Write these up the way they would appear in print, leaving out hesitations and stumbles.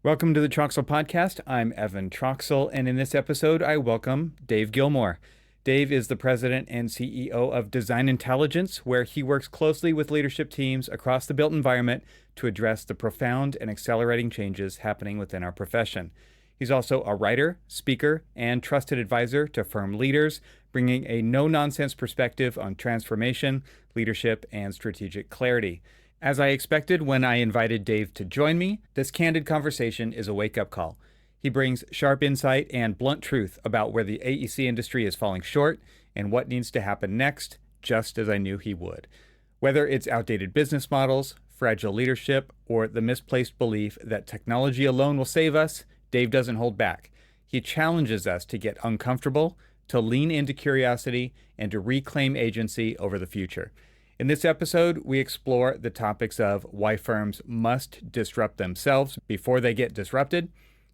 Welcome to the TRXL podcast. I'm Evan Troxel, and in this episode, I welcome Dave Gilmore. Dave is the president and CEO of Design Intelligence, where he works closely with leadership teams across the built environment to address the profound and accelerating changes happening within our profession. He's also a writer, speaker, and trusted advisor to firm leaders, bringing a no-nonsense perspective on transformation, leadership, and strategic clarity. As I expected when I invited Dave to join me, this candid conversation is a wake-up call. He brings sharp insight and blunt truth about where the AEC industry is falling short and what needs to happen next, just as I knew he would. Whether it's outdated business models, fragile leadership, or the misplaced belief that technology alone will save us, Dave doesn't hold back. He challenges us to get uncomfortable, to lean into curiosity, and to reclaim agency over the future. In this episode, we explore the topics of why firms must disrupt themselves before they get disrupted,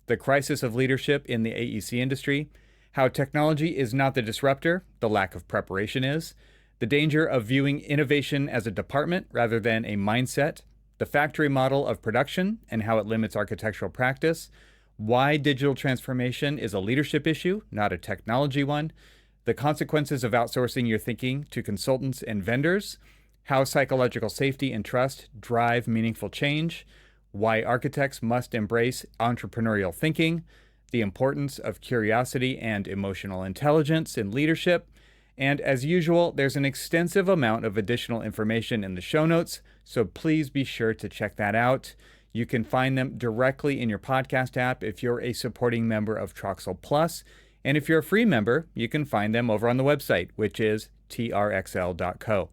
the crisis of leadership in the AEC industry, how technology is not the disruptor, the lack of preparation is, the danger of viewing innovation as a department rather than a mindset, the factory model of production and how it limits architectural practice, why digital transformation is a leadership issue, not a technology one, the consequences of outsourcing your thinking to consultants and vendors, how psychological safety and trust drive meaningful change, why architects must embrace entrepreneurial thinking, the importance of curiosity and emotional intelligence in leadership, and as usual, there's an extensive amount of additional information in the show notes, so please be sure to check that out. You can find them directly in your podcast app if you're a supporting member of TRXL Plus, and if you're a free member, you can find them over on the website, which is trxl.co.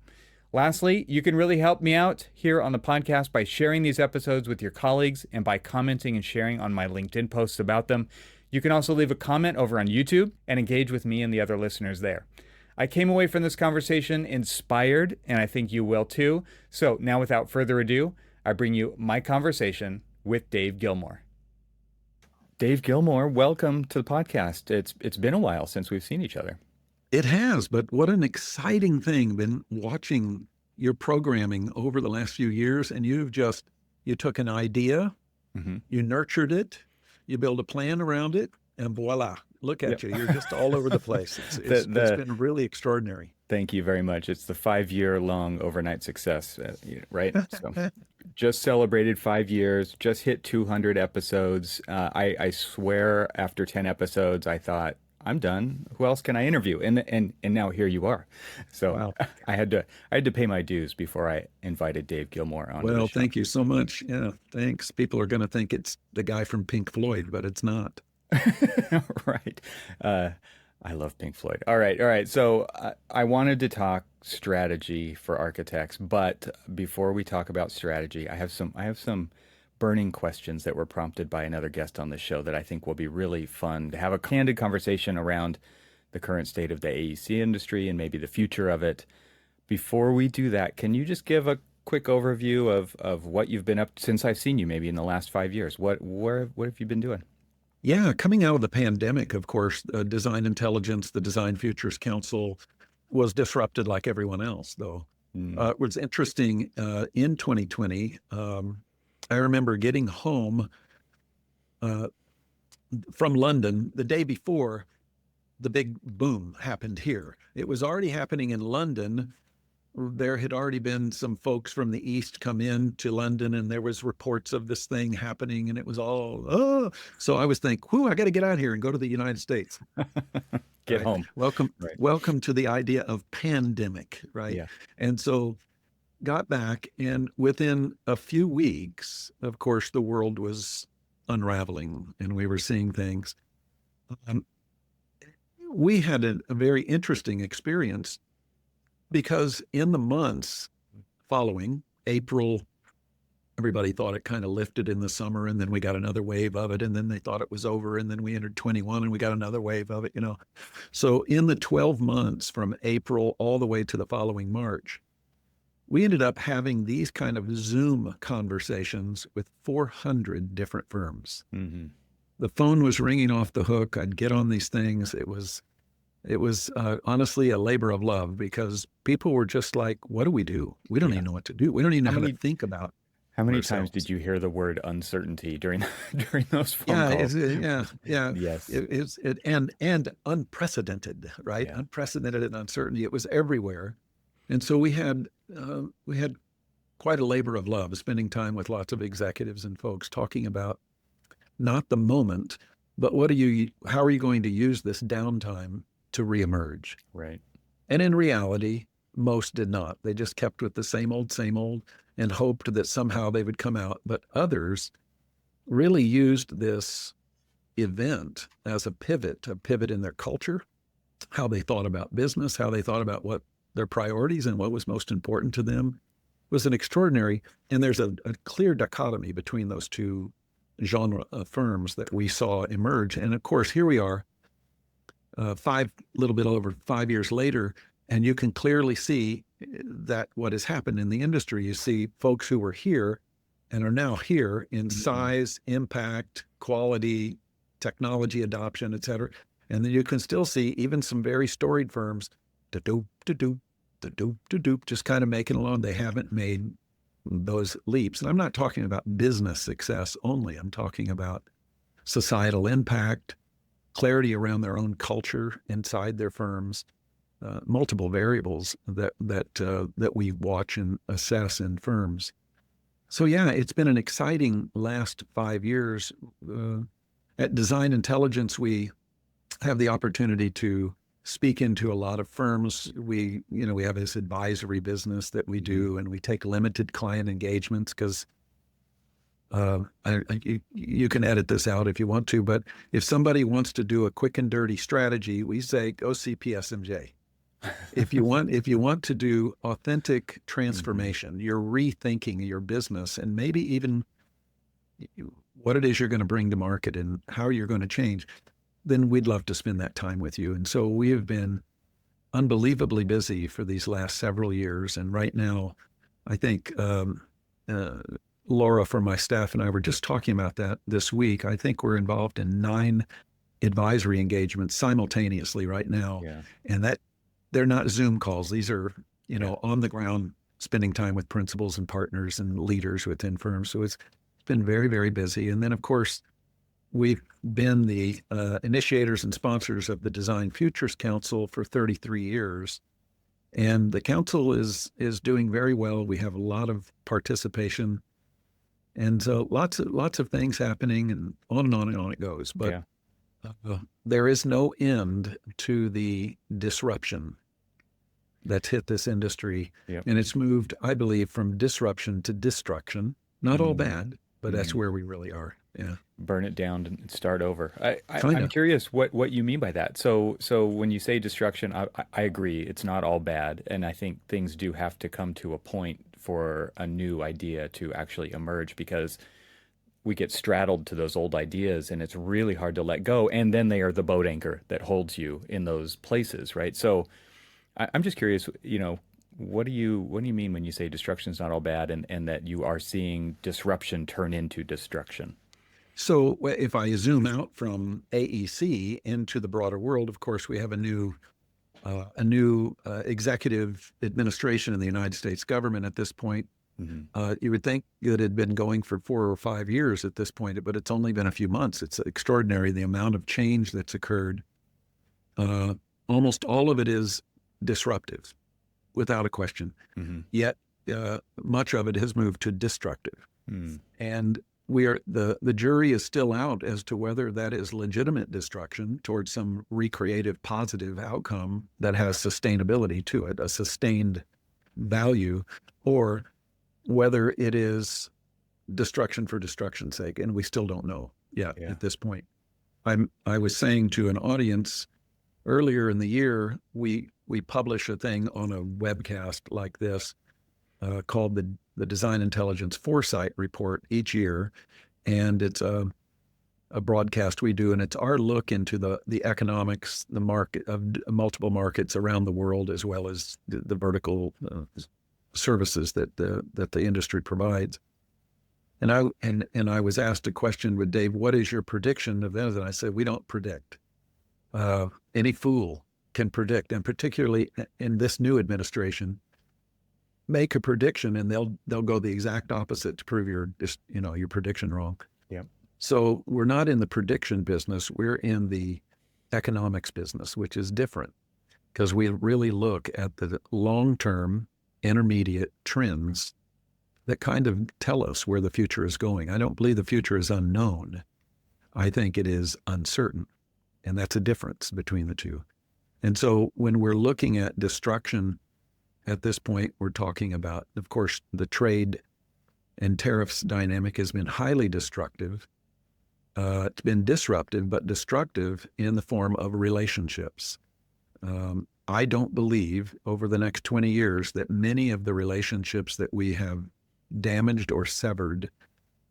Lastly, you can really help me out here on the podcast by sharing these episodes with your colleagues and by commenting and sharing on my LinkedIn posts about them. You can also leave a comment over on YouTube and engage with me and the other listeners there. I came away from this conversation inspired, and I think you will too. So now without further ado, I bring you my conversation with Dave Gilmore. Dave Gilmore, welcome to the podcast. It's been a while since we've seen each other. It has, but what an exciting thing. Been watching your programming over the last few years, and you took an idea, you nurtured it, you build a plan around it, and voila, look at you. You're just all over the place. It's been really extraordinary. Thank you very much. It's the 5-year-long overnight success, right? So just celebrated 5 years, just hit 200 episodes. I swear after 10 episodes, I thought, I'm done. Who else can I interview? And now here you are. So wow. I had to pay my dues before I invited Dave Gilmore on. Well, thank you so much. Yeah, thanks. People are going to think it's the guy from Pink Floyd, but it's not. Right. I love Pink Floyd. All right. So I wanted to talk strategy for architects, but before we talk about strategy, I have some burning questions that were prompted by another guest on the show that I think will be really fun to have a candid conversation around the current state of the AEC industry and maybe the future of it. Before we do that, can you just give a quick overview of what you've been up to since I've seen you maybe in the last 5 years? What have you been doing? Yeah, coming out of the pandemic, of course, Design Intelligence, the Design Futures Council was disrupted like everyone else, though. It was interesting in 2020. I remember getting home from London the day before the big boom happened here. It was already happening in London. There had already been some folks from the East come in to London, and there was reports of this thing happening, and it was all, oh. So I was thinking, I got to get out here and go to the United States. Get home. Welcome to the idea of pandemic, right? Yeah. And so got back, and within a few weeks, of course, the world was unraveling and we were seeing things. We had a very interesting experience because in the months following April, everybody thought it kind of lifted in the summer, and then we got another wave of it, and then they thought it was over, and then we entered 21 and we got another wave of it, So in the 12 months from April all the way to the following March, we ended up having these kind of Zoom conversations with 400 different firms. Mm-hmm. The phone was ringing off the hook. I'd get on these things. It was honestly a labor of love because people were just like, what do? We don't even know what to do. We don't even know how to think about. How many times did ourselves. you hear the word uncertainty during during those phone Yeah, calls? yeah. Yes. And unprecedented, right? Yeah. Unprecedented and uncertainty. It was everywhere, and so we had quite a labor of love, spending time with lots of executives and folks talking about not the moment, but how are you going to use this downtime to reemerge? Right. And in reality, most did not. They just kept with the same old, and hoped that somehow they would come out. But others really used this event as a pivot in their culture, how they thought about business, how they thought about what their priorities and what was most important to them. It was an extraordinary, and there's a clear dichotomy between those two genre firms that we saw emerge. And of course, here we are, little bit over 5 years later, and you can clearly see that what has happened in the industry. You see folks who were here and are now here in size, impact, quality, technology adoption, et cetera. And then you can still see even some very storied firms, da-doop, da-doop, da-doop, da-doop, just kind of making along. They haven't made those leaps. And I'm not talking about business success only. I'm talking about societal impact, clarity around their own culture inside their firms, multiple variables that we watch and assess in firms. So yeah, it's been an exciting last 5 years. At Design Intelligence, we have the opportunity to speak into a lot of firms. We have this advisory business that we do, and we take limited client engagements because you can edit this out if you want to, but if somebody wants to do a quick and dirty strategy, we say, go see PSMJ. If you want to do authentic transformation, you're rethinking your business and maybe even what it is you're going to bring to market and how you're going to change, then we'd love to spend that time with you. And so we have been unbelievably busy for these last several years. And right now, I think Laura from my staff and I were just talking about that this week. I think we're involved in 9 advisory engagements simultaneously right now. Yeah. And that they're not Zoom calls. These are, on the ground, spending time with principals and partners and leaders within firms. So it's been very, very busy. And then, of course, we've been the initiators and sponsors of the Design Futures Council for 33 years. And the council is doing very well. We have a lot of participation. And so lots of things happening, and on it goes. But there is no end to the disruption that's hit this industry. Yep. And it's moved, I believe, from disruption to destruction. Not all bad, but that's where we really are. Yeah. Burn it down and start over. I'm curious what you mean by that. So when you say destruction, I agree. It's not all bad. And I think things do have to come to a point for a new idea to actually emerge, because we get straddled to those old ideas and it's really hard to let go. And then they are the boat anchor that holds you in those places, right? So I'm just curious, what do you mean when you say destruction is not all bad, and that you are seeing disruption turn into destruction? So if I zoom out from AEC into the broader world, of course, we have a new executive administration in the United States government at this point. You would think it had been going for 4 or 5 years at this point, but it's only been a few months. It's extraordinary, the amount of change that's occurred. Almost all of it is disruptive, without a question. Yet much of it has moved to destructive. And the jury is still out as to whether that is legitimate destruction towards some recreative positive outcome that has sustainability to it, a sustained value, or whether it is destruction for destruction's sake. And we still don't know yet at this point. I was saying to an audience earlier in the year, we publish a thing on a webcast like this called the Design Intelligence Foresight Report each year. And it's a broadcast we do, and it's our look into the economics, the market of multiple markets around the world, as well as the vertical services that the industry provides. And I was asked a question with Dave, what is your prediction of that? And I said, we don't predict. Any fool can predict, and particularly in this new administration, make a prediction and they'll go the exact opposite to prove your prediction wrong. Yep. So we're not in the prediction business. We're in the economics business, which is different because we really look at the long-term intermediate trends that kind of tell us where the future is going. I don't believe the future is unknown. I think it is uncertain. And that's a difference between the two. And so when we're looking at destruction at this point, we're talking about, of course, the trade and tariffs dynamic has been highly destructive. It's been disruptive, but destructive in the form of relationships. I don't believe over the next 20 years that many of the relationships that we have damaged or severed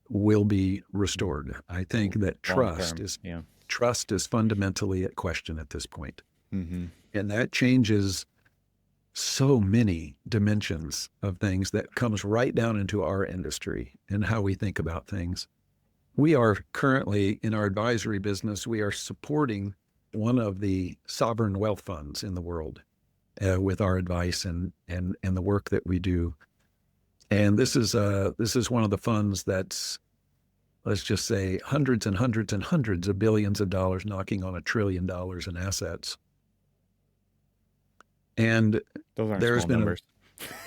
will be restored. I think that trust is fundamentally at question at this point. Mm-hmm. And that changes so many dimensions of things that comes right down into our industry and how we think about things. We are currently in our advisory business, we are supporting one of the sovereign wealth funds in the world with our advice and the work that we do. And this is one of the funds that's, let's just say, hundreds and hundreds and hundreds of billions of dollars, knocking on $1 trillion in assets. And those aren't there's small been numbers.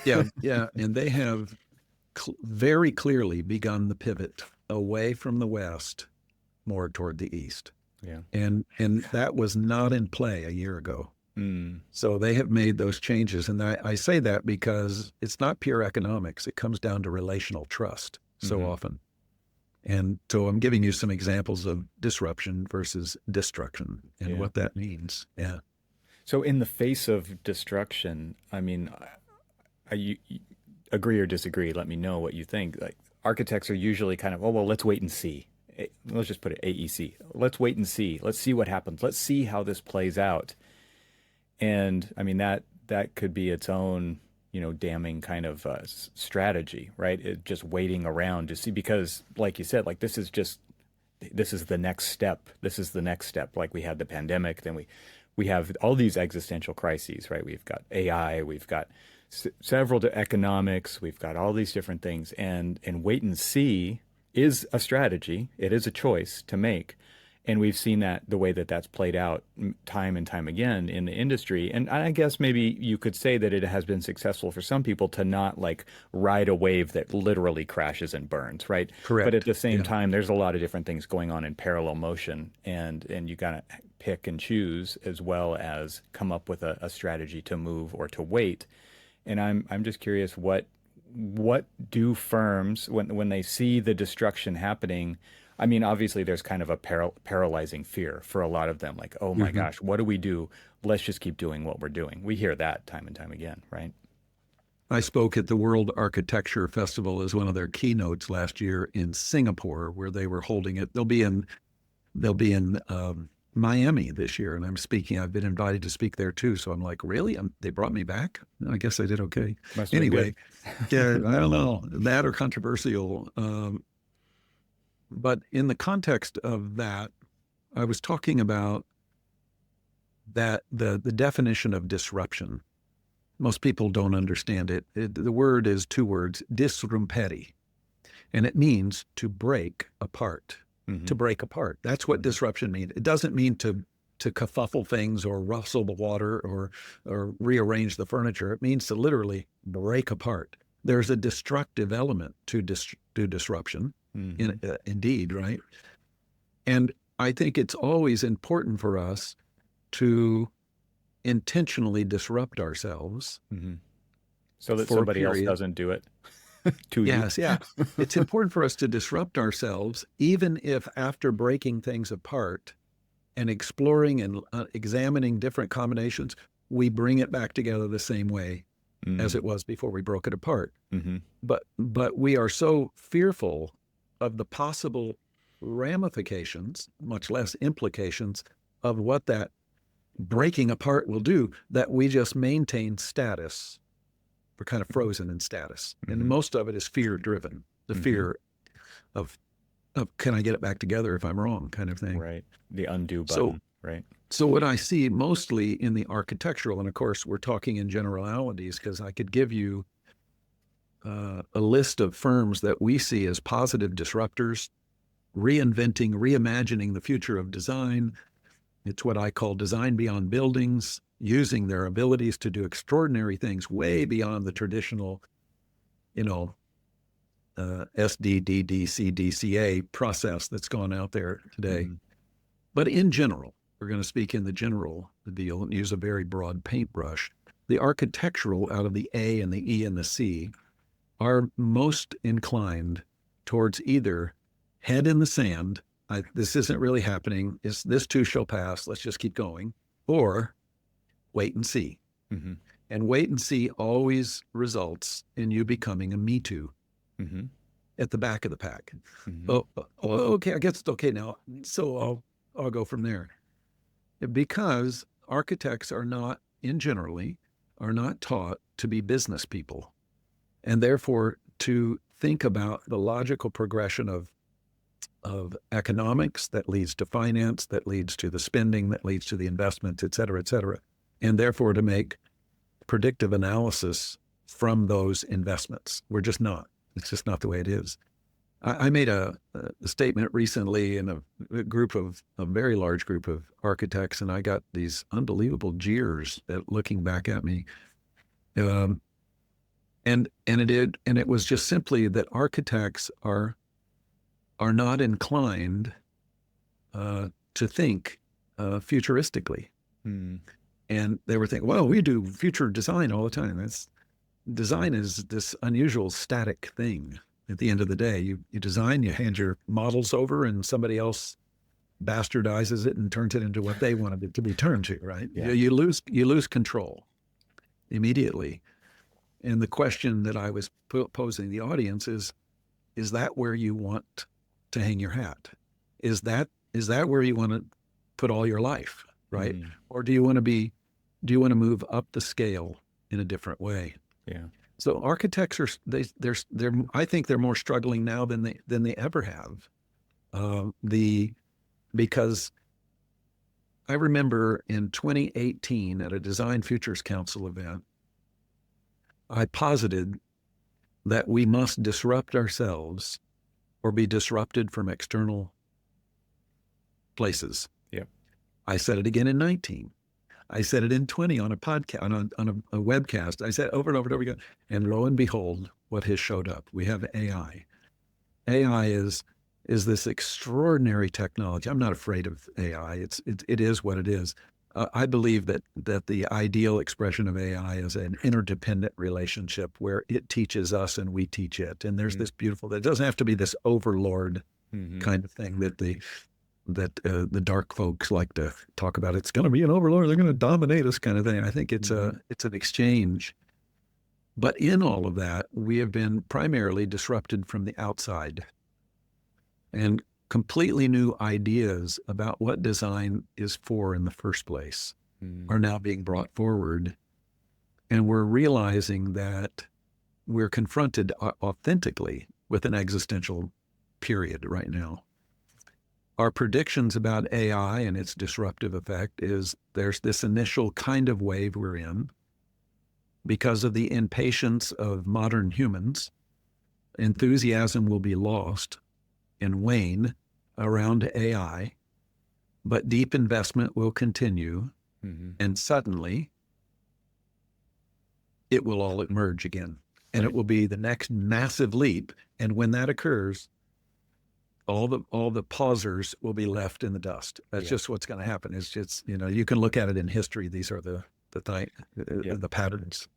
Yeah, and they have very clearly begun the pivot away from the West, more toward the East. Yeah, and that was not in play a year ago. Mm. So they have made those changes, and I say that because it's not pure economics. It comes down to relational trust so often. And so I'm giving you some examples of disruption versus destruction and what that means. Yeah. So in the face of destruction, I mean, you agree or disagree? Let me know what you think. Like, architects are usually kind of, oh, well, let's wait and see. Let's just put it AEC. Let's wait and see. Let's see what happens. Let's see how this plays out. And I mean, that could be its own, damning kind of strategy, right? Just waiting around to see, because like you said, like this is the next step. This is the next step. Like we had the pandemic, then we have all these existential crises, right? We've got AI, we've got several economics, we've got all these different things, and wait and see is a strategy. It is a choice to make. And we've seen that the way that that's played out time and time again in the industry. And I guess maybe you could say that it has been successful for some people to not like ride a wave that literally crashes and burns, right? Correct. But at the same time, there's a lot of different things going on in parallel motion, and you gotta pick and choose as well as come up with a strategy to move or to wait. And I'm just curious, what do firms, when they see the destruction happening? I mean, obviously, there's kind of a paralyzing fear for a lot of them. Like, oh my gosh, what do we do? Let's just keep doing what we're doing. We hear that time and time again, right? I spoke at the World Architecture Festival as one of their keynotes last year in Singapore, where they were holding it. They'll be in Miami this year, and I'm speaking. I've been invited to speak there too. So I'm like, really? They brought me back? I guess I did okay. Anyway, yeah, I don't know, that or controversial. But in the context of that, I was talking about that the definition of disruption. Most people don't understand it. The word is two words, disrumpere, and it means to break apart. To break apart. That's what disruption means. It doesn't mean to kerfuffle things or rustle the water or rearrange the furniture. It means to literally break apart. There's a destructive element to disruption. Indeed, right? And I think it's always important for us to intentionally disrupt ourselves. So that somebody else doesn't do it to you. Yes, yeah. It's important for us to disrupt ourselves, even if after breaking things apart and exploring and examining different combinations, we bring it back together the same way as it was before we broke it apart. But we are so fearful of the possible ramifications, much less implications, of what that breaking apart will do, that we just maintain status. We're kind of frozen in status. And most of it is fear driven, the fear of can I get it back together if I'm wrong, kind of thing. Right. The undo button, right? So what I see mostly in the architectural, and of course we're talking in generalities, because I could give you a list of firms that we see as positive disruptors, reinventing, reimagining the future of design. It's what I call design beyond buildings, using their abilities to do extraordinary things way beyond the traditional, SDDDCDCA process that's gone out there today. Mm-hmm. But in general, we're going to speak in the general deal and use a very broad paintbrush. The architectural out of the A and the E and the C are most inclined towards either head in the sand, this isn't really happening, this too shall pass, let's just keep going, or wait and see. Mm-hmm. And wait and see always results in you becoming a me too. Mm-hmm. At the back of the pack. Mm-hmm. Okay, I guess it's okay now. So I'll go from there. Because architects are not taught to be business people, and therefore to think about the logical progression of economics that leads to finance, that leads to the spending, that leads to the investment, et cetera, and therefore to make predictive analysis from those investments. We're just not. It's just not the way it is. I made a statement recently in a very large group of architects, and I got these unbelievable jeers looking back at me. And it was just simply that architects are not inclined to think futuristically. Hmm. And they were thinking, well, we do future design all the time. Design is this unusual static thing. At the end of the day, you design, you hand your models over, and somebody else bastardizes it and turns it into what they wanted it to be turned to, right? Yeah. You lose control immediately. And the question that I was posing the audience is that where you want to hang your hat? Is that where you want to put all your life, right? Mm. Or do you want to move up the scale in a different way? Yeah. So architects I think they're more struggling now than they ever have. Because I remember in 2018 at a Design Futures Council event, I posited that we must disrupt ourselves or be disrupted from external places. Yeah. I said it again in 19. I said it in 20 on a podcast, on a webcast. I said over and over and over again. And lo and behold, what has showed up? We have AI. AI is this extraordinary technology. I'm not afraid of AI. It is what it is. I believe that the ideal expression of AI is an interdependent relationship where it teaches us and we teach it. And there's this beautiful, it doesn't have to be this overlord kind of thing that the dark folks like to talk about. It's going to be an overlord. They're going to dominate us kind of thing. I think it's an exchange. But in all of that, we have been primarily disrupted from the outside. And completely new ideas about what design is for in the first place are now being brought forward. And we're realizing that we're confronted authentically with an existential period right now. Our predictions about AI and its disruptive effect is there's this initial kind of wave we're in because of the impatience of modern humans. Enthusiasm will be lost and wane around AI, but deep investment will continue, and suddenly it will all emerge again, and it will be the next massive leap. And when that occurs, all the pausers will be left in the dust. That's just what's going to happen. It's just, you can look at it in history. These are the patterns.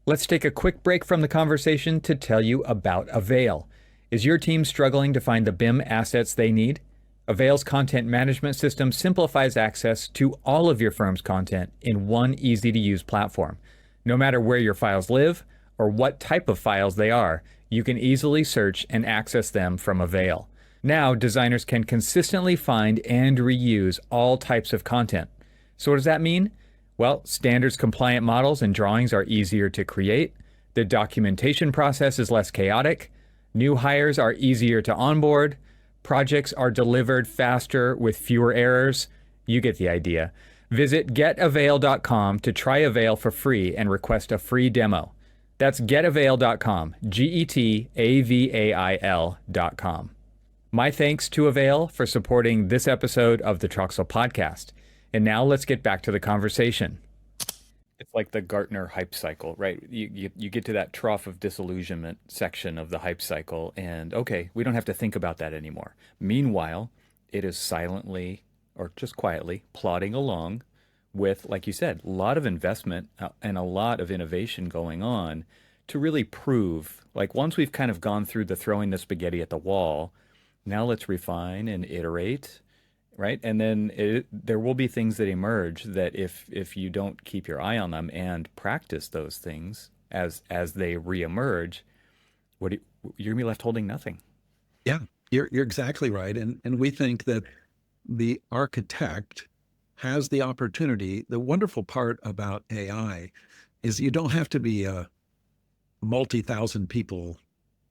Let's take a quick break from the conversation to tell you about AVAIL. Is your team struggling to find the BIM assets they need? AVAIL's content management system simplifies access to all of your firm's content in one easy-to-use platform. No matter where your files live or what type of files they are, you can easily search and access them from AVAIL. Now, designers can consistently find and reuse all types of content. So what does that mean? Well, standards-compliant models and drawings are easier to create. The documentation process is less chaotic. New hires are easier to onboard. Projects are delivered faster with fewer errors. You get the idea. Visit getavail.com to try AVAIL for free and request a free demo. That's getavail.com, GETAVAIL.com. My thanks to Avail for supporting this episode of the Troxel Podcast. And now let's get back to the conversation. It's like the Gartner hype cycle, right? You get to that trough of disillusionment section of the hype cycle, and okay, we don't have to think about that anymore. Meanwhile, it is silently or just quietly plodding along with, like you said, a lot of investment and a lot of innovation going on to really prove, like once we've kind of gone through the throwing the spaghetti at the wall, now let's refine and iterate, right? And then there will be things that emerge that if you don't keep your eye on them and practice those things as they reemerge, you're gonna be left holding nothing. Yeah, you're exactly right. And we think that the architect has the opportunity. The wonderful part about AI is you don't have to be a multi-thousand people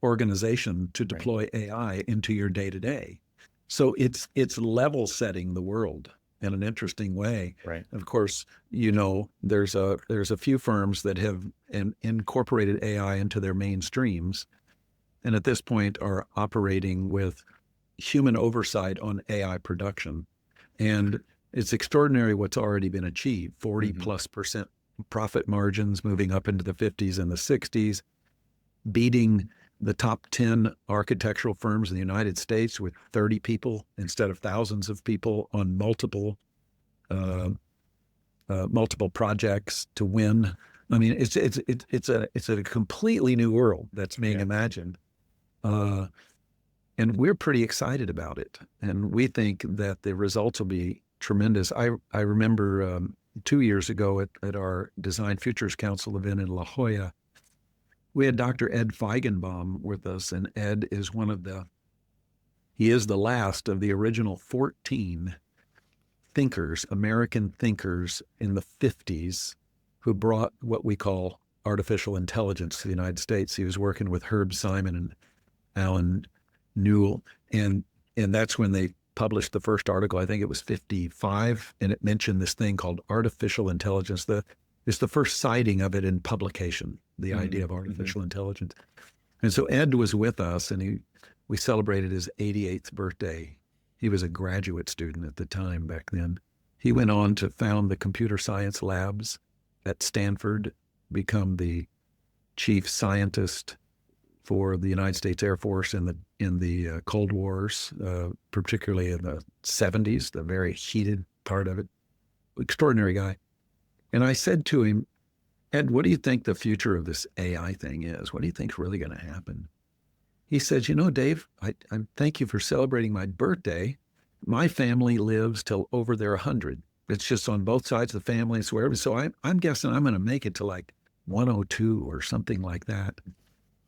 organization to deploy AI into your day-to-day. So it's level setting the world in an interesting way. Right. Of course, there's a few firms that have incorporated AI into their mainstreams, and at this point are operating with human oversight on AI production. And it's extraordinary what's already been achieved, 40 plus percent profit margins moving up into the 50s and the 60s, beating the top 10 architectural firms in the United States with 30 people instead of thousands of people on multiple projects to win. I mean, it's a completely new world that's being imagined. And we're pretty excited about it. And we think that the results will be tremendous. I remember 2 years ago at our Design Futures Council event in La Jolla, we had Dr. Ed Feigenbaum with us, and Ed is he is the last of the original 14 thinkers, American thinkers in the 50s, who brought what we call artificial intelligence to the United States. He was working with Herb Simon and Alan Newell, and that's when they published the first article. I think it was 55, and it mentioned this thing called artificial intelligence. It's the first citing of it in publication, the idea of artificial intelligence. And so Ed was with us, and we celebrated his 88th birthday. He was a graduate student at the time back then. He went on to found the computer science labs at Stanford, become the chief scientist for the United States Air Force in the Cold Wars, particularly in the 70s, the very heated part of it. Extraordinary guy. And I said to him, Ed, what do you think the future of this AI thing is? What do you think is really going to happen? He said, Dave, I thank you for celebrating my birthday. My family lives till over their 100. It's just on both sides of the family, it's wherever. So I'm guessing I'm going to make it to like 102 or something like that.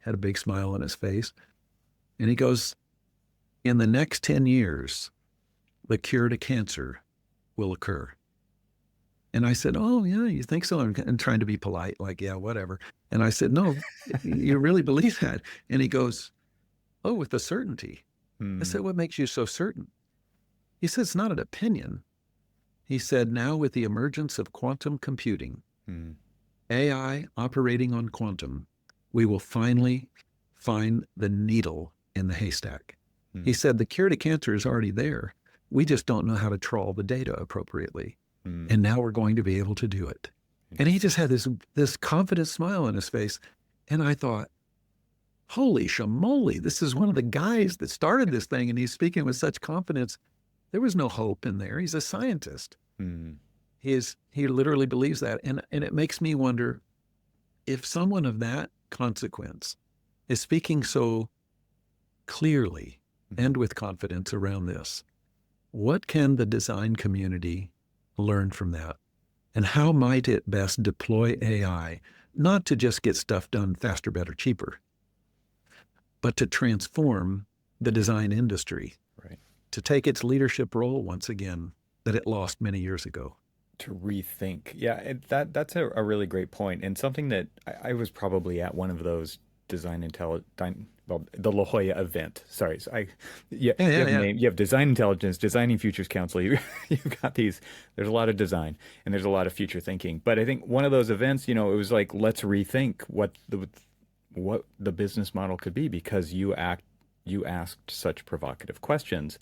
Had a big smile on his face. And he goes, in the next 10 years, the cure to cancer will occur. And I said, oh, yeah, you think so? And trying to be polite, like, yeah, whatever. And I said, no, you really believe that? And he goes, oh, with a certainty. I said, what makes you so certain? He said, it's not an opinion. He said, now with the emergence of quantum computing, AI operating on quantum, we will finally find the needle in the haystack. He said, the cure to cancer is already there. We just don't know how to trawl the data appropriately. And now we're going to be able to do it. And he just had this confident smile on his face. And I thought, holy shamoly, this is one of the guys that started this thing, and he's speaking with such confidence. There was no hope in there. He's a scientist. He literally believes that. And it makes me wonder, if someone of that consequence is speaking so clearly and with confidence around this, what can the design community learn from that? And how might it best deploy AI, not to just get stuff done faster, better, cheaper, but to transform the design industry, to take its leadership role once again that it lost many years ago? To rethink. Yeah, that's a really great point, and something that I was probably at one of those well, the La Jolla event. Sorry, so yeah, Yeah, you yeah, have yeah. name, you have design intelligence, designing futures council. You've got these. There's a lot of design and there's a lot of future thinking. But I think one of those events, it was like let's rethink what the business model could be because you asked such provocative questions.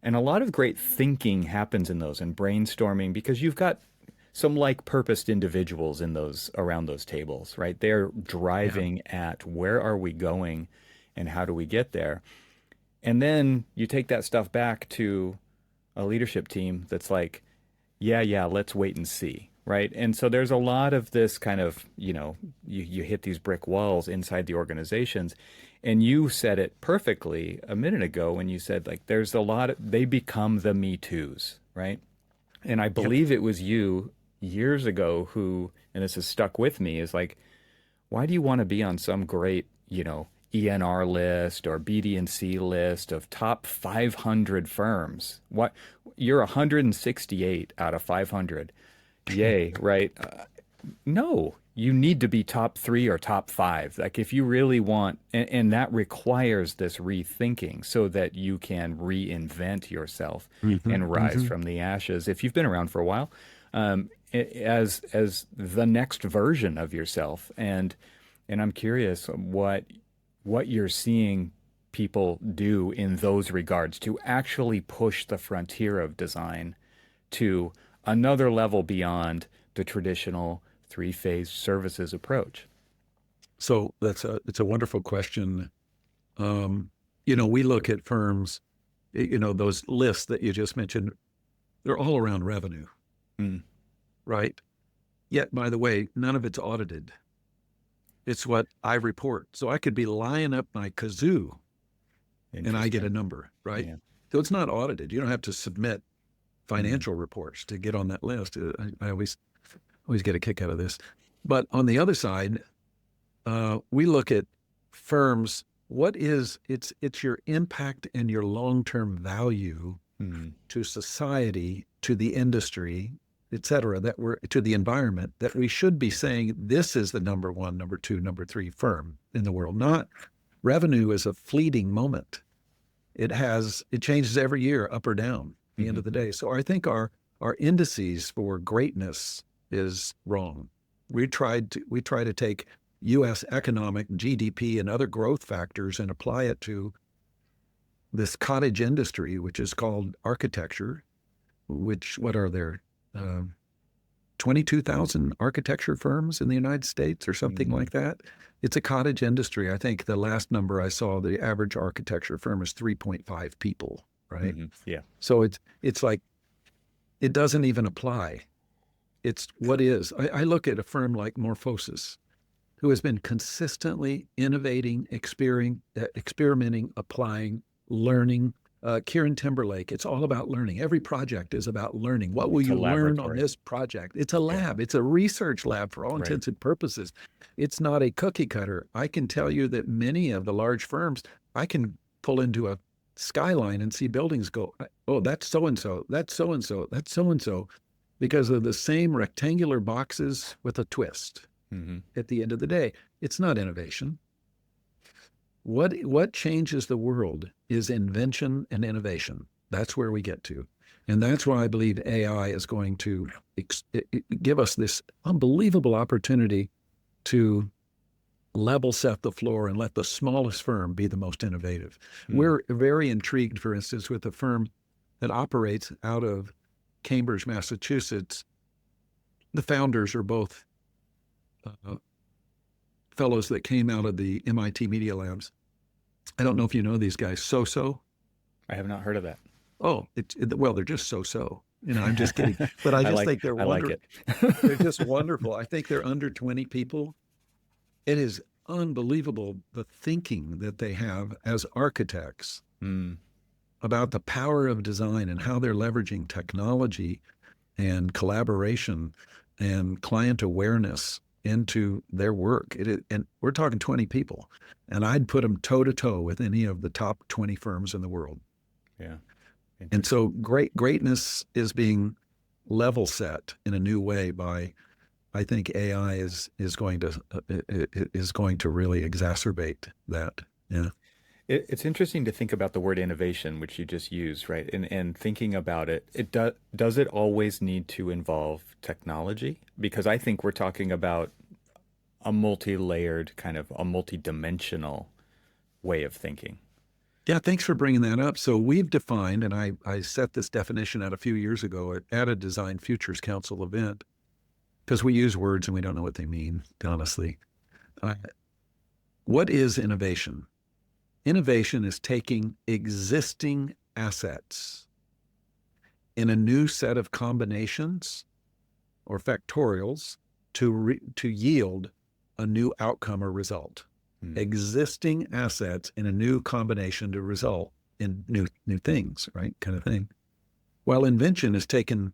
And a lot of great thinking happens in those and brainstorming because you've got some like purposed individuals in those around those tables, right? They're Yeah. driving at where are we going and how do we get there? And then you take that stuff back to a leadership team that's like, yeah, let's wait and see, right? And so there's a lot of this kind of, you hit these brick walls inside the organizations. And you said it perfectly a minute ago when you said, like, there's a lot of, they become the Me Too's, right? And I Yep. believe it was you years ago who, and this has stuck with me, is like, why do you want to be on some great, ENR list or BD&C list of top 500 firms? What you're 168 out of 500. Yay, right? No, you need to be top three or top five. Like if you really want, and that requires this rethinking so that you can reinvent yourself Hmm. and rise Hmm. from the ashes. If you've been around for a while, as the next version of yourself, and I'm curious what you're seeing people do in those regards to actually push the frontier of design to another level beyond the traditional three-phase services approach. So it's a wonderful question. Um, we look at firms, those lists that you just mentioned, they're all around revenue, Mm, right? Yet, by the way, none of it's audited. It's what I report. So I could be lining up my kazoo and I get a interesting. number, right? Yeah. So it's not audited. You don't have to submit Mm, financial reports to get on that list. I always get a kick out of this. But on the other side, we look at firms. What is it's your impact and your long-term value mm, to society, to the industry, et cetera, that we're to the environment that we should be saying this is the number one, number two, number three firm in the world. Not revenue is a fleeting moment. It changes every year, up or down, at the end mhm. of the day. So I think our indices for greatness is wrong. We try to take US economic GDP and other growth factors and apply it to this cottage industry, which is called architecture, which what are there? 22,000 architecture firms in the United States or something Mm, like that. It's a cottage industry. I think the last number I saw, the average architecture firm is 3.5 people, right? mhm. Yeah. So it's like it doesn't even apply. It's what is. I look at a firm like Morphosis, who has been consistently innovating, experimenting, applying, learning. Kieran Timberlake, it's all about learning. Every project is about learning. What will It's a you learn on laboratory. this project? It's a Yeah. lab, it's a research lab for all Right. intents and purposes. It's not a cookie cutter. I can tell you that many of the large firms, I can pull into a skyline and see buildings go, oh, that's so and so, that's so and so, that's so and so, because of the same rectangular boxes with a twist Hmm. at the end of the day. It's not innovation. What changes the world is invention and innovation. That's where we get to. And that's why I believe AI is going to give us this unbelievable opportunity to level set the floor and let the smallest firm be the most innovative. Mm, We're very intrigued, for instance, with a firm that operates out of Cambridge, Massachusetts. The founders are both uh, fellows that came out of the MIT Media Labs. I don't know if you know these guys. So. I have not heard of that. Oh, well, they're just so. I'm just kidding, but I just think they're I like wonderful. it. They're just wonderful. I think they're under 20 people. It is unbelievable the thinking that they have as architects Mm, about the power of design and how they're leveraging technology and collaboration and client awareness into their work. And we're talking 20 people, and I'd put them toe to toe with any of the top 20 firms in the world. yeah. And Interesting. so greatness is being level set in a new way by, I think AI is going to really exacerbate that. Yeah. It's interesting to think about the word innovation, which you just used, right? And thinking about it, does it always need to involve technology? Because I think we're talking about a multi-layered, kind of a multi-dimensional way of thinking. Yeah, thanks for bringing that up. So we've defined, and I set this definition out a few years ago at a Design Futures Council event, because we use words and we don't know what they mean, honestly. Uh, what is innovation? Innovation is taking existing assets in a new set of combinations or factorials to yield a new outcome or result. Existing assets in a new combination to result in new things, right? Kind of thing. While invention is taken,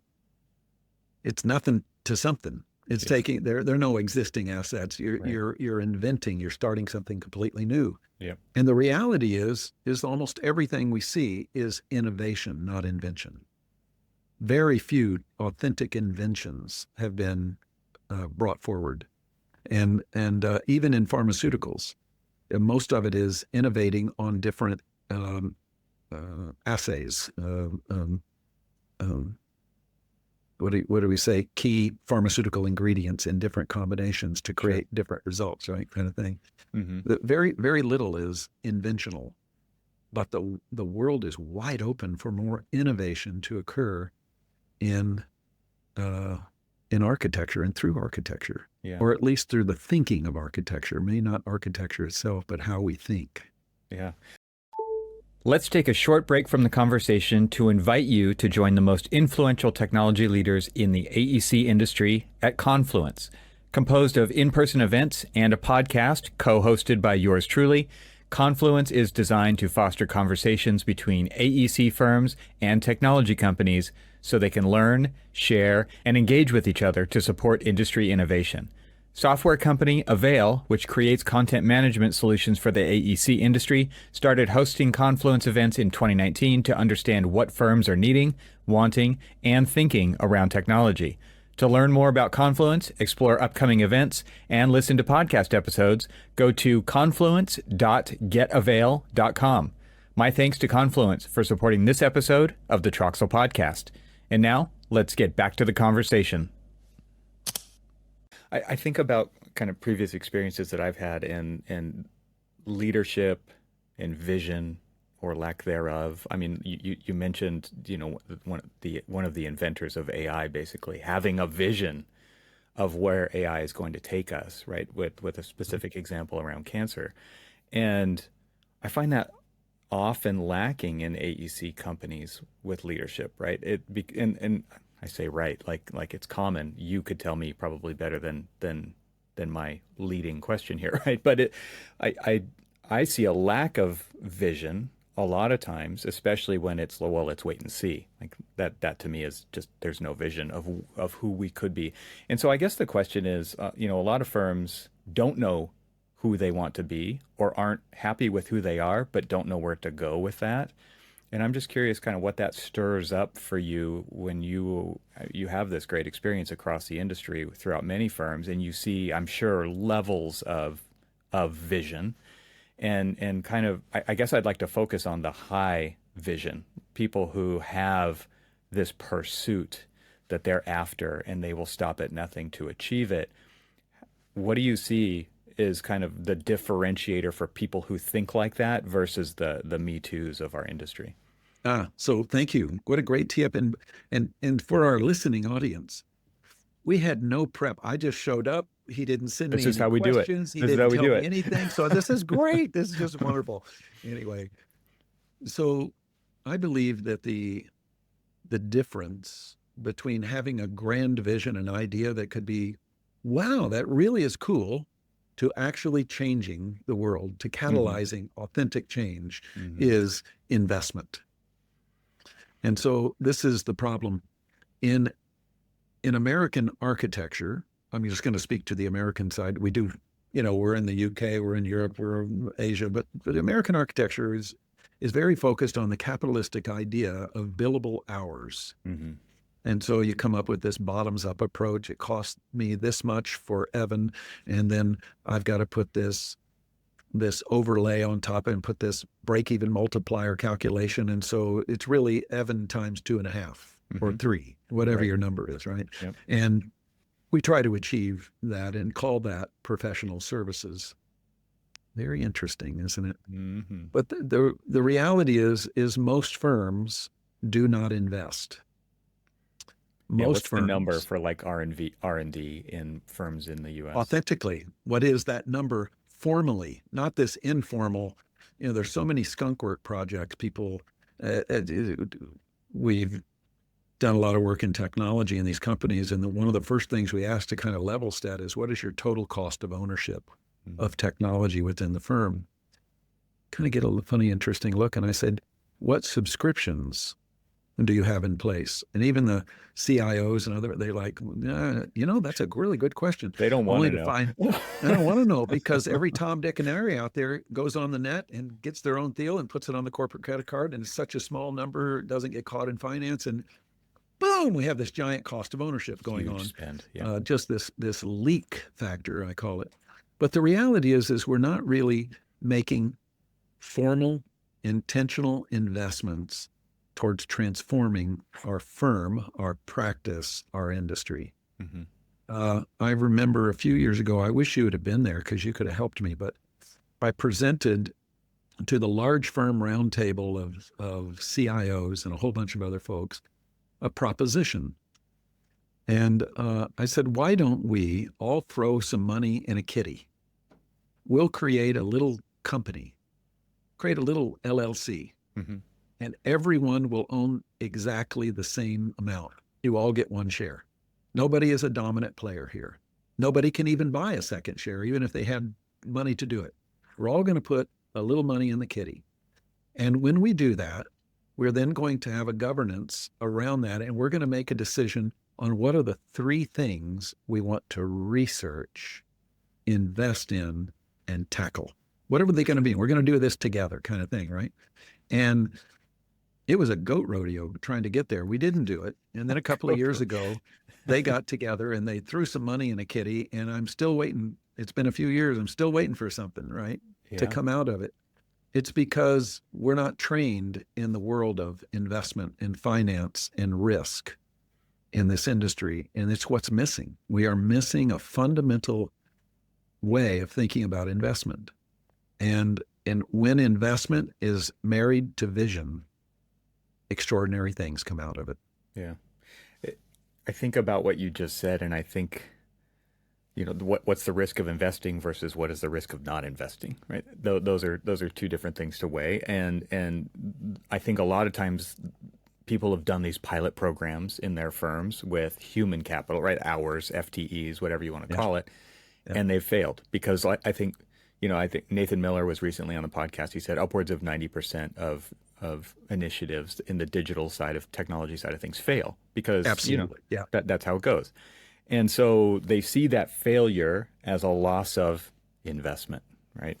it's nothing to something. It's taking there are no existing assets. You're inventing. You're starting something completely new. Yep. And the reality is almost everything we see is innovation, not invention. Very few authentic inventions have been brought forward, and even in pharmaceuticals, most of it is innovating on different assays. What do we say? Key pharmaceutical ingredients in different combinations to create different results, right? Kind of thing. Very little is inventional, but the world is wide open for more innovation to occur in architecture and through architecture, or at least through the thinking of architecture. Maybe not architecture itself, but how we think. Yeah. Let's take a short break from the conversation to invite you to join the most influential technology leaders in the AEC industry at Confluence. Composed of in-person events and a podcast co-hosted by yours truly, Confluence is designed to foster conversations between AEC firms and technology companies so they can learn, share, and engage with each other to support industry innovation. Software company AVAIL, which creates content management solutions for the AEC industry, started hosting Confluence events in 2019 to understand what firms are needing, wanting, and thinking around technology. To learn more about Confluence, explore upcoming events, and listen to podcast episodes, go to confluence.getavail.com. My thanks to Confluence for supporting this episode of the TRXL podcast. And now, let's get back to the conversation. I think about kind of previous experiences that I've had in leadership and vision or lack thereof. I mean, you mentioned, one of the inventors of AI basically having a vision of where AI is going to take us, right? With a specific example around cancer. And I find that often lacking in AEC companies with leadership, right? And I say right, like it's common. You could tell me probably better than my leading question here, right? But I see a lack of vision a lot of times, especially when it's let's wait and see. Like that to me is just there's no vision of who we could be. And so I guess the question is, a lot of firms don't know who they want to be or aren't happy with who they are, but don't know where to go with that. And I'm just curious kind of what that stirs up for you when you have this great experience across the industry throughout many firms, and you see, I'm sure, levels of vision. And kind of, I guess I'd like to focus on the high vision, people who have this pursuit that they're after and they will stop at nothing to achieve it. What do you see is kind of the differentiator for people who think like that versus the Me Too's of our industry? So thank you. What a great tip. And for our listening audience, we had no prep. I just showed up. He didn't send me This is any how we do it. questions. He This is didn't how we tell do me it. anything. So this is great. This is just wonderful. Anyway, so I believe that the difference between having a grand vision, an idea that could be, wow, that really is cool, to actually changing the world, to catalyzing authentic change, is investment. And so this is the problem in American architecture. I'm just going to speak to the American side. We do, we're in the UK, we're in Europe, we're in Asia, but American architecture is very focused on the capitalistic idea of billable hours. And so you come up with this bottoms up approach. It costs me this much for Evan, and then I've got to put this this overlay on top and put this break-even multiplier calculation. And so it's really Evan times 2.5 or 3, whatever your number is, right? Yep. And we try to achieve that and call that professional services. Very interesting, isn't it? Mm-hmm. But the reality is most firms do not invest. What's the number for like R&D in firms in the U.S.? Authentically, what is that number formally, not this informal? There's so many skunk work projects. People, we've done a lot of work in technology in these companies, and one of the first things we ask to kind of level set is, what is your total cost of ownership of technology within the firm? Kind of get a funny, interesting look. And I said, what subscriptions do you have in place? And even the CIOs and they're like, that's a really good question. They don't want to know. I don't want to know, because every Tom, Dick, and Harry out there goes on the net and gets their own deal and puts it on the corporate credit card. And it's such a small number, doesn't get caught in finance. And boom, we have this giant cost of ownership going on. Spend. Yeah. Just this leak factor, I call it. But the reality is we're not really making formal, intentional investments towards transforming our firm, our practice, our industry. I remember a few years ago, I wish you would have been there because you could have helped me, but I presented to the large firm roundtable of CIOs and a whole bunch of other folks a proposition. And I said, why don't we all throw some money in a kitty? We'll create a little company, create a little LLC. And everyone will own exactly the same amount. You all get one share. Nobody is a dominant player here. Nobody can even buy a second share, even if they had money to do it. We're all going to put a little money in the kitty. And when we do that, we're then going to have a governance around that. And we're going to make a decision on what are the 3 things we want to research, invest in, and tackle. Whatever they're going to be. We're going to do this together, kind of thing, right? And it was a goat rodeo trying to get there. We didn't do it. And then a couple of years ago, they got together and they threw some money in a kitty, and I'm still waiting. It's been a few years. I'm still waiting for something, right, to come out of it. It's because we're not trained in the world of investment and finance and risk in this industry. And it's what's missing. We are missing a fundamental way of thinking about investment. And when investment is married to vision, extraordinary things come out of it. Yeah. I think about what you just said, and I think, what's the risk of investing versus what is the risk of not investing, right? Those are 2 different things to weigh. And I think a lot of times people have done these pilot programs in their firms with human capital, right? Hours, FTEs, whatever you want to call it. Yeah. And they've failed because I think Nathan Miller was recently on the podcast. He said upwards of 90% of initiatives in the digital side of technology side of things fail because that's how it goes. And so they see that failure as a loss of investment, right?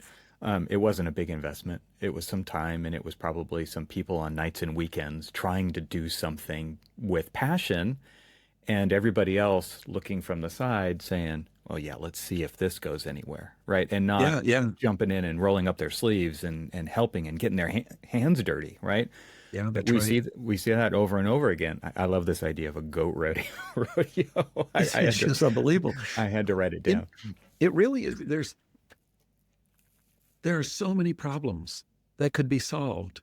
It wasn't a big investment. It was some time, and it was probably some people on nights and weekends trying to do something with passion, and everybody else looking from the side saying, well, yeah, let's see if this goes anywhere, right? And not jumping in and rolling up their sleeves and helping and getting their hands dirty, right? Yeah, that's right. We see that over and over again. I love this idea of a goat rodeo. It's just unbelievable. I had to write it down. It really is. There are so many problems that could be solved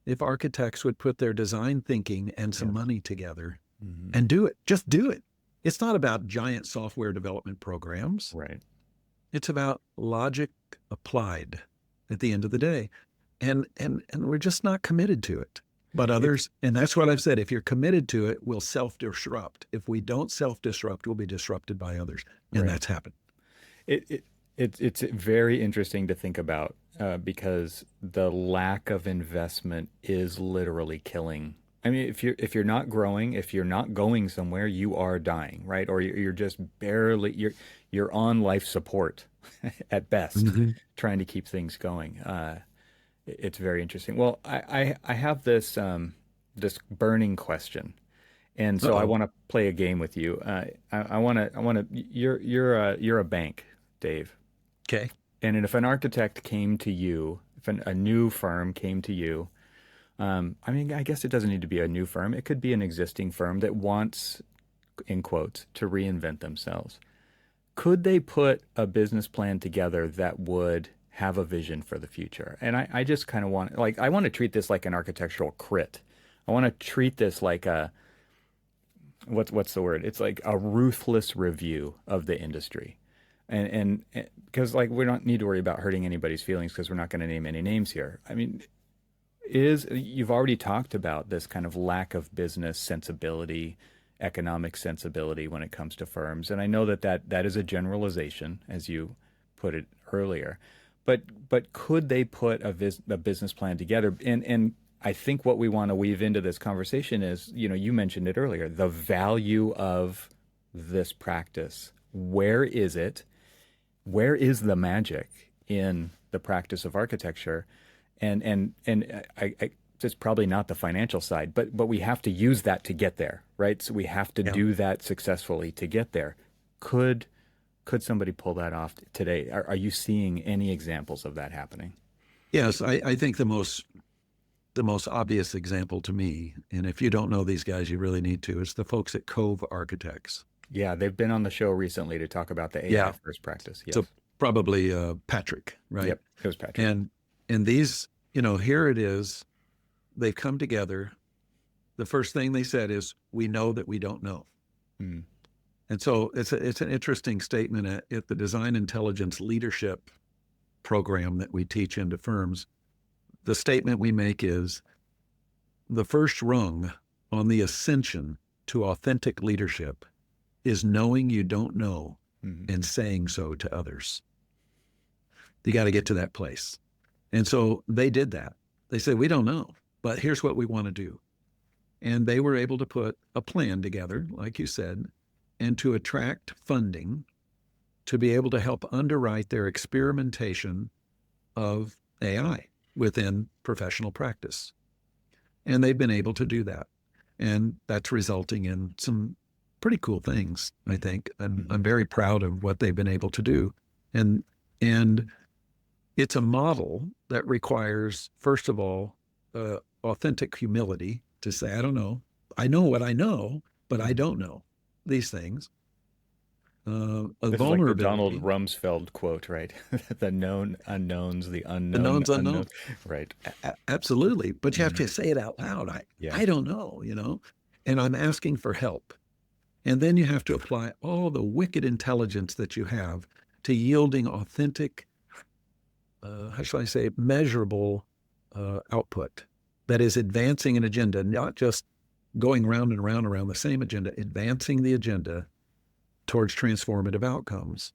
if architects would put their design thinking and some money together and do it. Just do it. It's not about giant software development programs. Right. It's about logic applied at the end of the day. And we're just not committed to it. But others, and that's what I've said, if you're committed to it, we'll self-disrupt. If we don't self-disrupt, we'll be disrupted by others. And that's happened. It's very interesting to think about because the lack of investment is literally killing. I mean, if you're not growing, if you're not going somewhere, you are dying, right? Or you're just barely you're on life support at best, trying to keep things going. It's very interesting. Well, I have this this burning question, and so I want to play a game with you. I want to. You're a bank, Dave. Okay. And if an architect came to you, if a new firm came to you, I mean, I guess it doesn't need to be a new firm. It could be an existing firm that wants, in quotes, to reinvent themselves. Could they put a business plan together that would have a vision for the future? And I just kind of want, like, I want to treat this like an architectural crit. I want to treat this like a, what's the word? It's like a ruthless review of the industry. And because like we don't need to worry about hurting anybody's feelings because we're not going to name any names here. I mean, is you've already talked about this kind of lack of business sensibility, economic sensibility when it comes to firms, and I know that is a generalization, as you put it earlier, but could they put a business plan together? And I think what we want to weave into this conversation is, you mentioned it earlier, the value of this practice. Where is it? Where is the magic in the practice of architecture? And I it's probably not the financial side, but we have to use that to get there, right? So we have to Yeah. do that successfully to get there. Could could somebody pull that off today? Are you seeing any examples of that happening? Yes, I think the most obvious example to me, and if you don't know these guys, you really need to, is the folks at Cove Architects. Yeah, they've been on the show recently to talk about the AI Yeah. first practice. So Yes. probably Patrick, right? Yep. It was Patrick. And these, here it is. They've come together. The first thing they said is, "We know that we don't know." Mm. And so it's an interesting statement at the Design Intelligence Leadership program that we teach into firms. The statement we make is, the first rung on the ascension to authentic leadership is knowing you don't know Mhm. and saying so to others. You got to get to that place. And so they did that. They said, "We don't know, but here's what we want to do." And they were able to put a plan together, like you said, and to attract funding to be able to help underwrite their experimentation of AI within professional practice. And they've been able to do that. And that's resulting in some pretty cool things, I think. And Mhm. I'm very proud of what they've been able to do. And it's a model that requires, first of all, authentic humility to say, "I don't know. I know what I know, but I Mhm. don't know these things." A This is like the Donald vulnerability, Rumsfeld quote, right? The known unknowns, the the unknown knowns unknown. unknowns. Right. Absolutely. But you have Mhm. to say it out loud. Yeah. I don't know, and I'm asking for help. And then you have to apply all the wicked intelligence that you have to yielding authentic, how shall I say, measurable output that is advancing an agenda, not just going round and round around the same agenda, advancing the agenda towards transformative outcomes.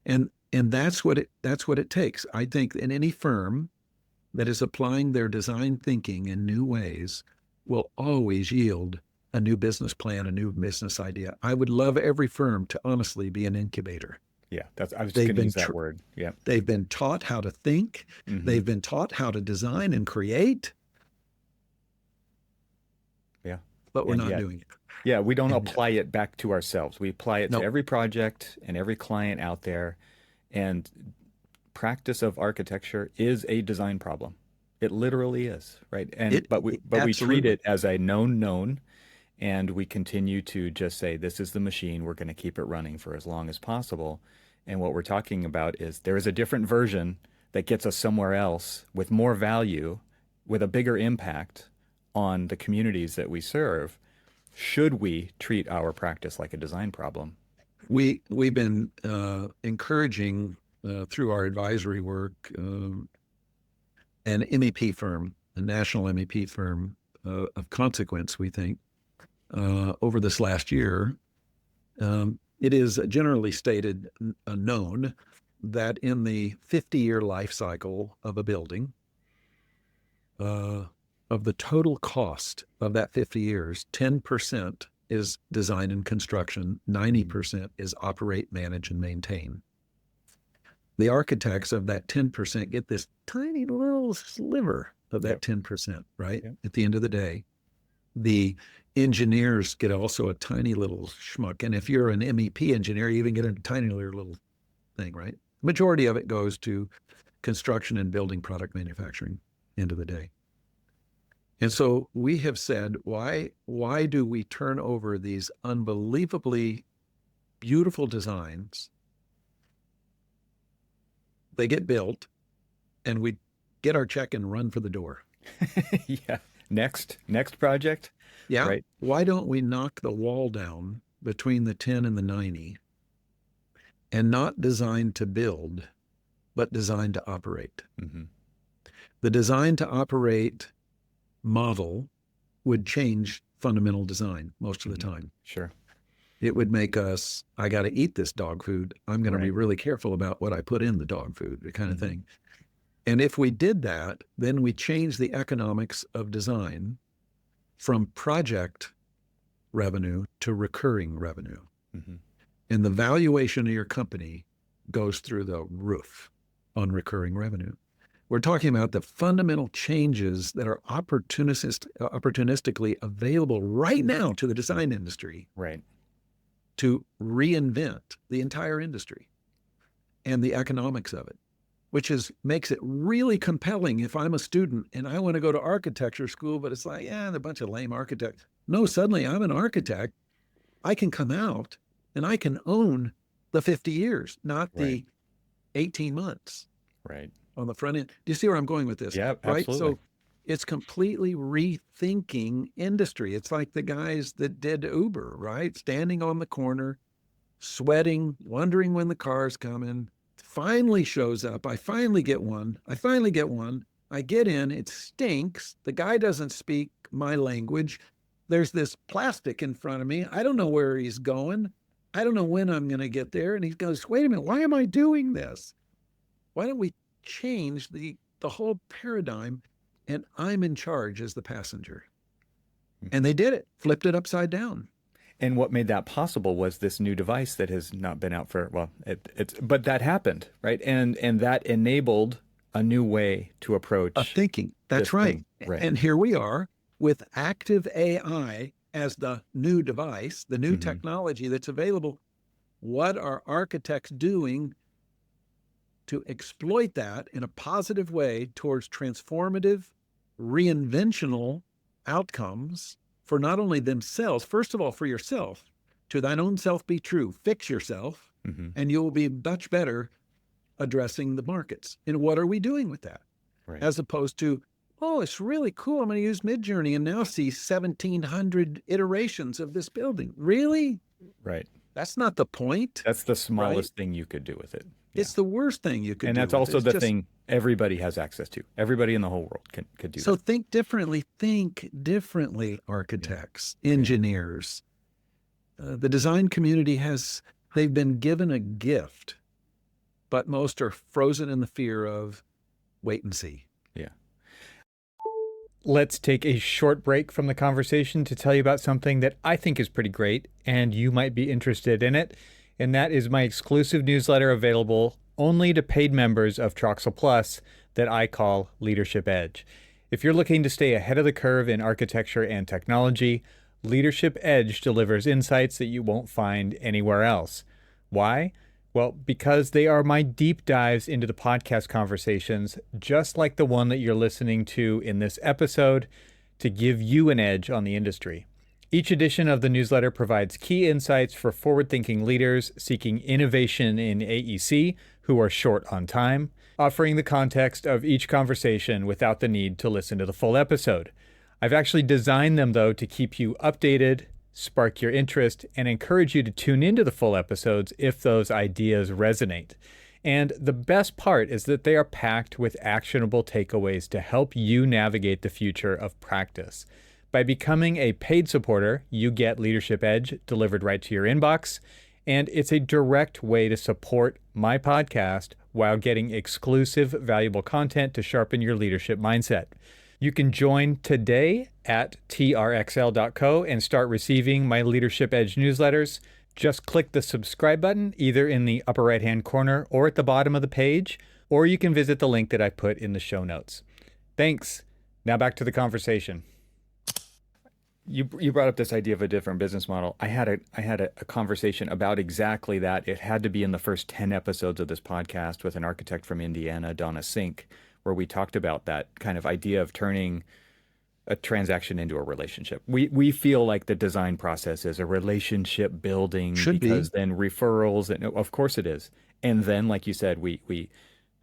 And that's what it takes. I think in any firm that is applying their design thinking in new ways will always yield a new business plan, a new business idea. I would love every firm to honestly be an incubator. Yeah. I was just They've going to been use tr- that word. Yeah. they've been taught how to think. Hmm. They've been taught how to design and create, Yeah. but we're And not yet, doing it. yeah, we don't And apply it back to ourselves. We apply it to no, every project and every client out there. And practice of architecture is a design problem. It literally is, right? And but we treat absolutely. it as a known known, and we continue to just say this is the machine. We're going to keep it running for as long as possible. And what we're talking about is there is a different version that gets us somewhere else with more value, with a bigger impact on the communities that we serve. Should we treat our practice like a design problem? We've been encouraging through our advisory work an MEP firm, a national MEP firm of consequence, we think, over this last year. It is generally stated, known, that in the 50-year life cycle of a building, uh, of the total cost of that 50 years, 10% is design and construction, 90% is operate, manage, and maintain. The architects of that 10% get this tiny little sliver of that Yep. 10%, right? Yep. At the end of the day, the engineers get also a tiny little schmuck. And if you're an MEP engineer, you even get a tiny little thing, right? Majority of it goes to construction and building product manufacturing, end of the day. And so we have said, why do we turn over these unbelievably beautiful designs? They get built and we get our check and run for the door. Yeah. Next project. Yeah. Right. Why don't we knock the wall down between the 10 and the 90 and not designed to build, but designed to operate? Mm-hmm. The design to operate model would change fundamental design most of the time. Sure. It would make us, I got to eat this dog food. I'm going to be Right. really careful about what I put in the dog food, the kind of thing. And if we did that, then we change the economics of design from project revenue to recurring revenue. Mm-hmm. And the valuation of your company goes through the roof on recurring revenue. We're talking about the fundamental changes that are opportunistically available right now to the design industry, Right. to reinvent the entire industry and the economics of it, which makes it really compelling if I'm a student and I want to go to architecture school, but it's like, yeah, they're a bunch of lame architects. No, suddenly I'm an architect. I can come out and I can own the 50 years, not the 18 months. Right. On the front end. Do you see where I'm going with this? Yeah, right. absolutely. So it's completely rethinking industry. It's like the guys that did Uber, right? Standing on the corner, sweating, wondering when the car's coming. Finally shows up. I finally get one. I get in. It stinks. The guy doesn't speak my language. There's this plastic in front of me. I don't know where he's going. I don't know when I'm going to get there. And he goes, wait a minute, why am I doing this? Why don't we change the whole paradigm and I'm in charge as the passenger? And they did it, flipped it upside down. And what made that possible was this new device that has not been out for, well, but that happened, right? And that enabled a new way to approach thinking. That's right. Right. And here we are with active AI as the new device, the new technology that's available. What are architects doing to exploit that in a positive way towards transformative, reinventional outcomes for not only themselves, first of all, for yourself, to thine own self be true, fix yourself, and you'll be much better addressing the markets. And what are we doing with that? Right. As opposed to, oh, it's really cool. I'm going to use Midjourney and now see 1,700 iterations of this building. Really? Right. That's not the point. That's the smallest thing you could do with it. It's the worst thing you could do. And that's also the thing everybody has access to. Everybody in the whole world could do that. So think differently, architects, engineers. The design community they've been given a gift, but most are frozen in the fear of wait and see. Yeah. Let's take a short break from the conversation to tell you about something that I think is pretty great and you might be interested in it. And that is my exclusive newsletter available only to paid members of TRXL Plus that I call Leadership Edge. If you're looking to stay ahead of the curve in architecture and technology, Leadership Edge delivers insights that you won't find anywhere else. Why? Well, because they are my deep dives into the podcast conversations, just like the one that you're listening to in this episode, to give you an edge on the industry. Each edition of the newsletter provides key insights for forward-thinking leaders seeking innovation in AEC who are short on time, offering the context of each conversation without the need to listen to the full episode. I've actually designed them, though, to keep you updated, spark your interest, and encourage you to tune into the full episodes if those ideas resonate. And the best part is that they are packed with actionable takeaways to help you navigate the future of practice. By becoming a paid supporter, you get Leadership Edge delivered right to your inbox, and it's a direct way to support my podcast while getting exclusive, valuable content to sharpen your leadership mindset. You can join today at trxl.co and start receiving my Leadership Edge newsletters. Just click the subscribe button either in the upper right-hand corner or at the bottom of the page, or you can visit the link that I put in the show notes. Thanks. Now back to the conversation. You brought up this idea of a different business model. I had a conversation about exactly that. It had to be in the first 10 episodes of this podcast with an architect from Indiana, Donna Sink, where we talked about that kind of idea of turning a transaction into a relationship. We feel like the design process is a relationship building Should be. because then referrals, and of course it is. And then, like you said, we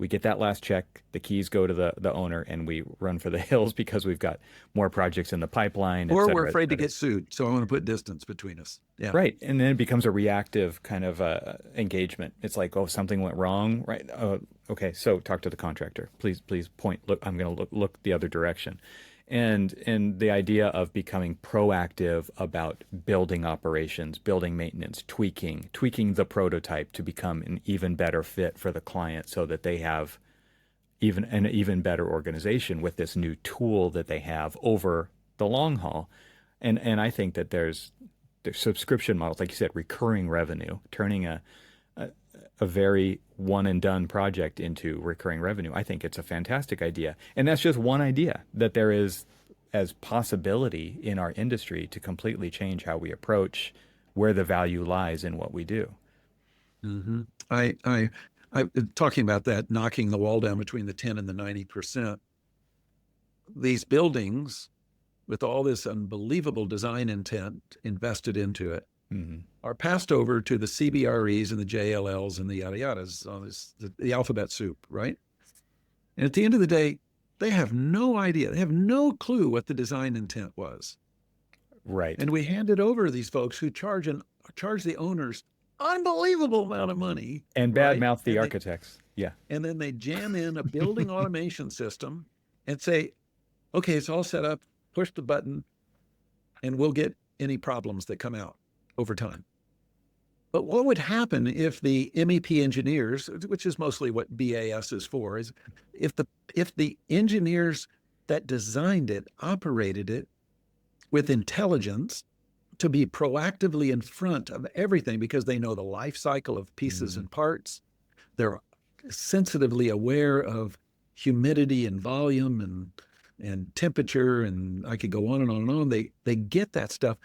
get that last check, the keys go to the owner, and we run for the hills because we've got more projects in the pipeline, et Or we're cetera, et afraid to cetera. get sued. So I want to put distance between us. Yeah. Right. And then it becomes a reactive kind of engagement. It's like, oh, something went wrong, right? Okay, so talk to the contractor. Please point. Look, I'm going to look the other direction. And the idea of becoming proactive about building operations, building maintenance, tweaking the prototype to become an even better fit for the client so that they have even better organization with this new tool that they have over the long haul. And I think that there's subscription models, like you said, recurring revenue, turning a, a very one and done project into recurring revenue. I think it's a fantastic idea. And that's just one idea that there is as possibility in our industry to completely change how we approach where the value lies in what we do. hmm I, I, I, talking about that, knocking the wall down between the 10 and the 90%. These buildings, with all this unbelievable design intent invested into it, Mm-hmm. are passed over to the CBREs and the JLLs and the yada yadas, all this, the alphabet soup, right? And at the end of the day, they have no idea. They have no clue what the design intent was. Right. And we hand it over to these folks who charge the owners unbelievable amount of money, And right? badmouth the architects. Yeah. And then they jam in a building automation system and say, okay, it's all set up, push the button, and we'll get any problems that come out over time. But what would happen if the MEP engineers, which is mostly what BAS is for, is if the engineers that designed it, operated it with intelligence to be proactively in front of everything because they know the life cycle of pieces Mm-hmm. and parts. They're sensitively aware of humidity and volume and temperature, and I could go on and on and on. They get that stuff.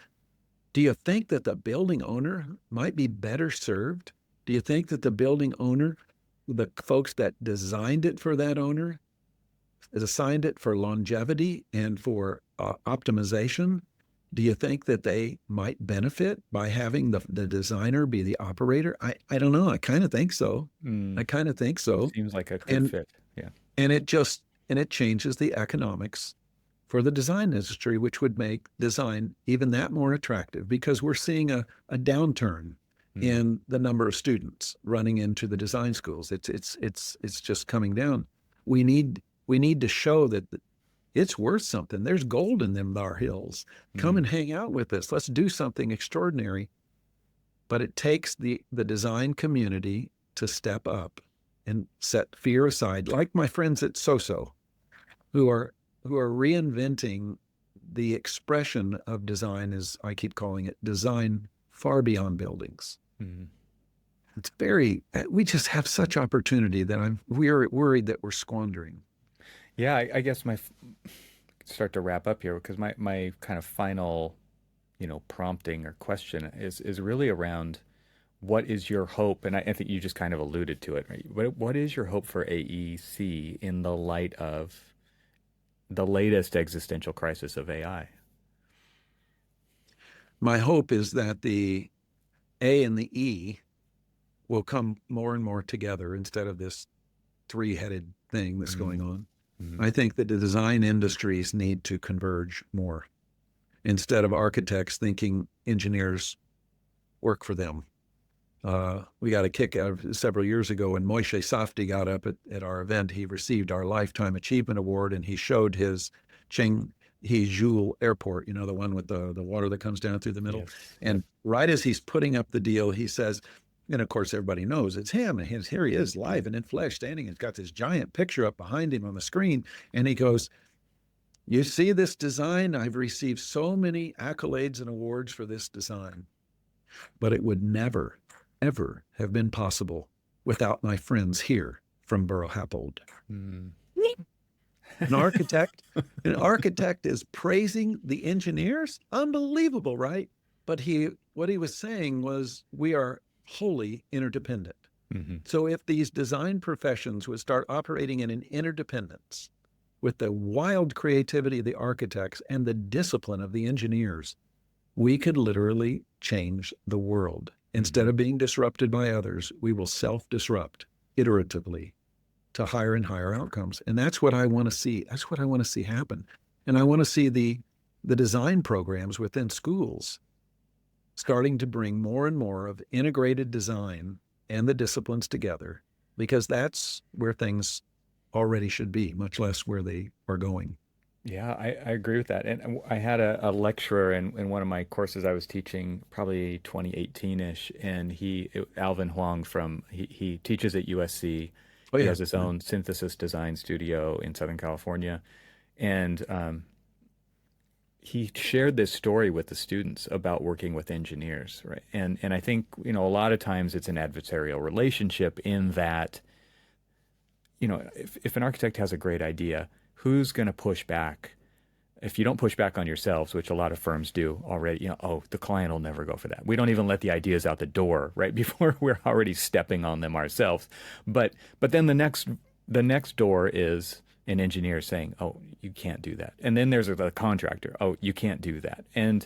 Do you think that the building owner might be better served? Do you think that the building owner, the folks that designed it for that owner, assigned it for longevity and for optimization? Do you think that they might benefit by having the designer be the operator? I don't know. I kind of think so. I Mm. kind of think so. Seems like a good And fit. Yeah. and it changes the economics for the design industry, which would make design even that more attractive because we're seeing a downturn Mm. in the number of students running into the design schools. It's just coming down. We need to show that it's worth something. There's gold in them Bar Hills. Come Mm. and hang out with us. Let's do something extraordinary. But it takes the design community to step up and set fear aside, like my friends at SOSO, who are reinventing the expression of design, as I keep calling it, design far beyond buildings. Mm. It's we just have such opportunity that we're worried that we're squandering. Yeah, I guess start to wrap up here because my kind of final, prompting or question is really around what is your hope? And I think you just kind of alluded to it, right? What is your hope for AEC in the light of the latest existential crisis of AI? My hope is that the A and the E will come more and more together instead of this three-headed thing that's Mm-hmm. going on. Mm-hmm. I think that the design industries need to converge more instead of architects thinking engineers work for them. We got a kick out of several years ago when Moishe Safdie got up at our event. He received our Lifetime Achievement Award, and he showed his Cheng He Airport, the one with the water that comes down through the middle. Yes. Yes. And right as he's putting up the deal, he says, and of course, everybody knows it's him. And here he is, live and in flesh, standing. He's got this giant picture up behind him on the screen. And he goes, "You see this design? I've received so many accolades and awards for this design, but it would never, ever have been possible without my friends here from Borough Happold." Mm. An architect, an architect is praising the engineers. Unbelievable, right? But what he was saying was, we are wholly interdependent. Hmm. So if these design professions would start operating in an interdependence with the wild creativity of the architects and the discipline of the engineers, we could literally change the world. Instead Hmm. of being disrupted by others, we will self-disrupt iteratively to higher and higher outcomes. And that's what I want to see. That's what I want to see happen. And I want to see the design programs within schools starting to bring more and more of integrated design and the disciplines together, because that's where things already should be, much less where they are going. Yeah, I agree with that. And I had a lecturer in one of my courses I was teaching, probably 2018-ish, and Alvin Huang he teaches at USC. Oh He yeah. has his own synthesis design studio in Southern California. And he shared this story with the students about working with engineers, right? And I think, a lot of times it's an adversarial relationship in that, if an architect has a great idea, who's going to push back? If you don't push back on yourselves, which a lot of firms do already, oh, the client will never go for that. We don't even let the ideas out the door right before we're already stepping on them ourselves. But then the next door is an engineer saying, oh, you can't do that. And then there's a contractor, oh, you can't do that. And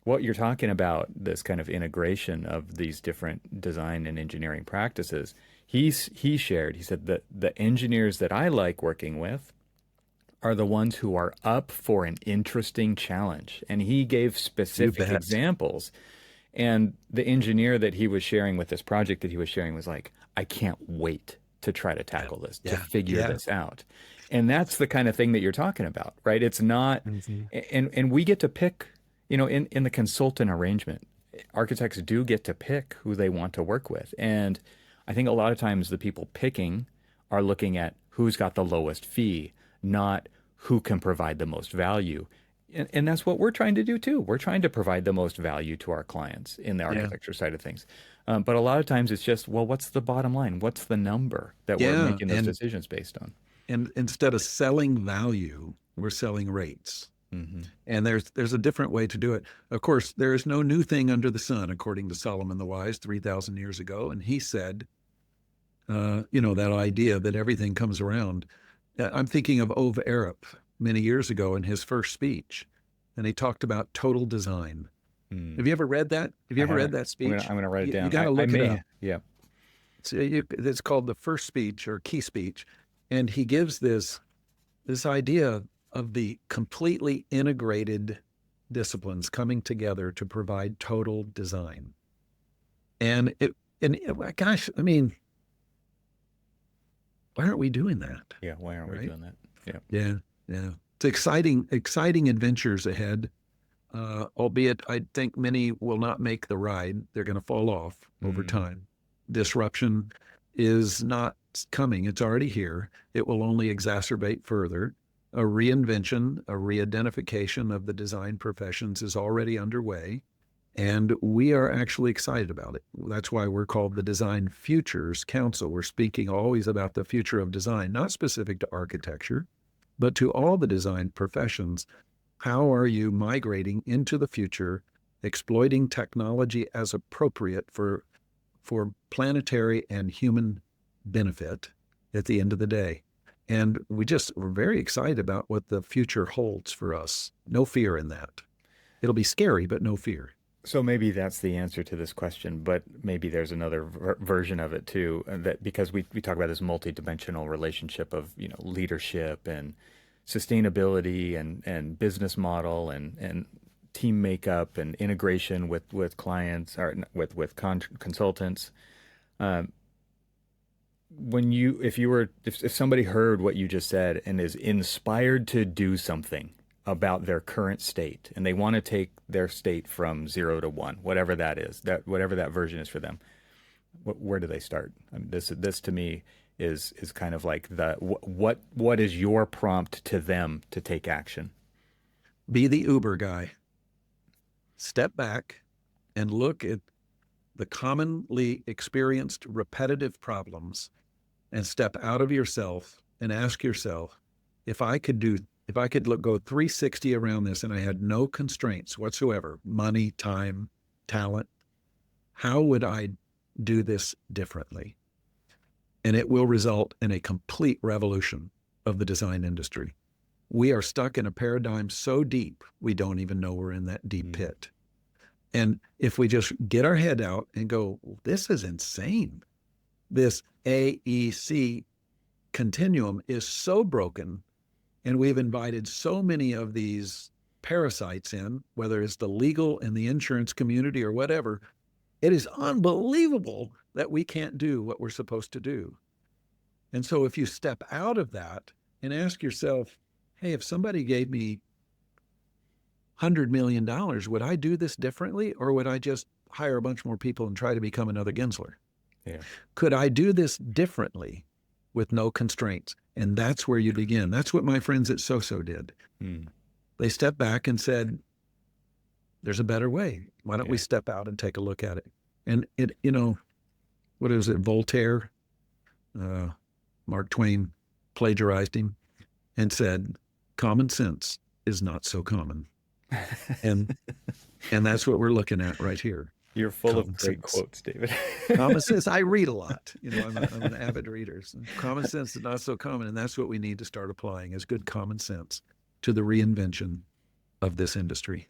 what you're talking about, this kind of integration of these different design and engineering practices, he shared, he said that the engineers that I like working with are the ones who are up for an interesting challenge. And he gave You specific bet. examples. And the engineer that he was sharing with this project that he was sharing was like, I can't wait to try to Yeah. tackle this, to Yeah. figure Yeah. this out. And that's the kind of thing that you're talking about, right? It's not, Mhm. and we get to pick, in the consultant arrangement, architects do get to pick who they want to work with. And I think a lot of times the people picking are looking at who's got the lowest fee, not who can provide the most value. And that's what we're trying to do too. We're trying to provide the most value to our clients in the Yeah. architecture side of things. But a lot of times it's just, well, what's the bottom line? What's the number that we're Yeah. making those decisions based on? And instead of selling value, we're selling rates. Hmm. And there's a different way to do it. Of course, there is no new thing under the sun, according to Solomon the Wise 3,000 years ago. And he said, that idea that everything comes around. I'm thinking of Ove Arup many years ago in his first speech, and he talked about total design. Mm. Have you ever read that? Have you I ever read haven't. that I'm gonna speech? I'm gonna write it You down. got to I look it may. up. Yeah. It's called the first speech or key speech, and he gives this idea of the completely integrated disciplines coming together to provide total design. Gosh, I mean, why aren't we doing that? Yeah. Why aren't we Right? doing that? Yeah. Yeah, yeah. It's exciting adventures ahead. Albeit I think many will not make the ride. They're going to fall off over Mm. time. Disruption is not coming. It's already here. It will only exacerbate further. A reinvention, a re-identification of the design professions is already underway. And we are actually excited about it. That's why we're called the Design Futures Council. We're speaking always about the future of design, not specific to architecture, but to all the design professions. How are you migrating into the future, exploiting technology as appropriate for planetary and human benefit at the end of the day? And we're very excited about what the future holds for us. No fear in that. It'll be scary, but no fear. So maybe that's the answer to this question, but maybe there's another version of it too, that because we talk about this multidimensional relationship of, leadership and sustainability and business model and team makeup and integration with clients or with consultants. Um, if somebody heard what you just said and is inspired to do something about their current state and they want to take their state from 0 to 1, whatever that is, whatever that version is for them, where do they start? I mean, this to me is kind of like what is your prompt to them to take action? Be the Uber guy. Step back and look at the commonly experienced repetitive problems and step out of yourself and ask yourself, if I could go 360 around this and I had no constraints whatsoever, money, time, talent, how would I do this differently? And it will result in a complete revolution of the design industry. We are stuck in a paradigm so deep, we don't even know we're in that deep pit. And if we just get our head out and go, this is insane. This AEC continuum is so broken, and we've invited so many of these parasites in, whether it's the legal and the insurance community or whatever. It is unbelievable that we can't do what we're supposed to do. And so if you step out of that and ask yourself, hey, if somebody gave me $100 million, would I do this differently? Or would I just hire a bunch more people and try to become another Gensler? Yeah. Could I do this differently with no constraints? And that's where you begin. That's what my friends at SoSo did. They stepped back and said, there's a better way. Why don't we step out and take a look at it? And it, what is it? Voltaire, Mark Twain plagiarized him and said, common sense is not so common. And that's what we're looking at right here. You're full of great quotes, David. Common sense. I read a lot. I'm an avid reader. So common sense is not so common, and that's what we need to start applying is good common sense to the reinvention of this industry.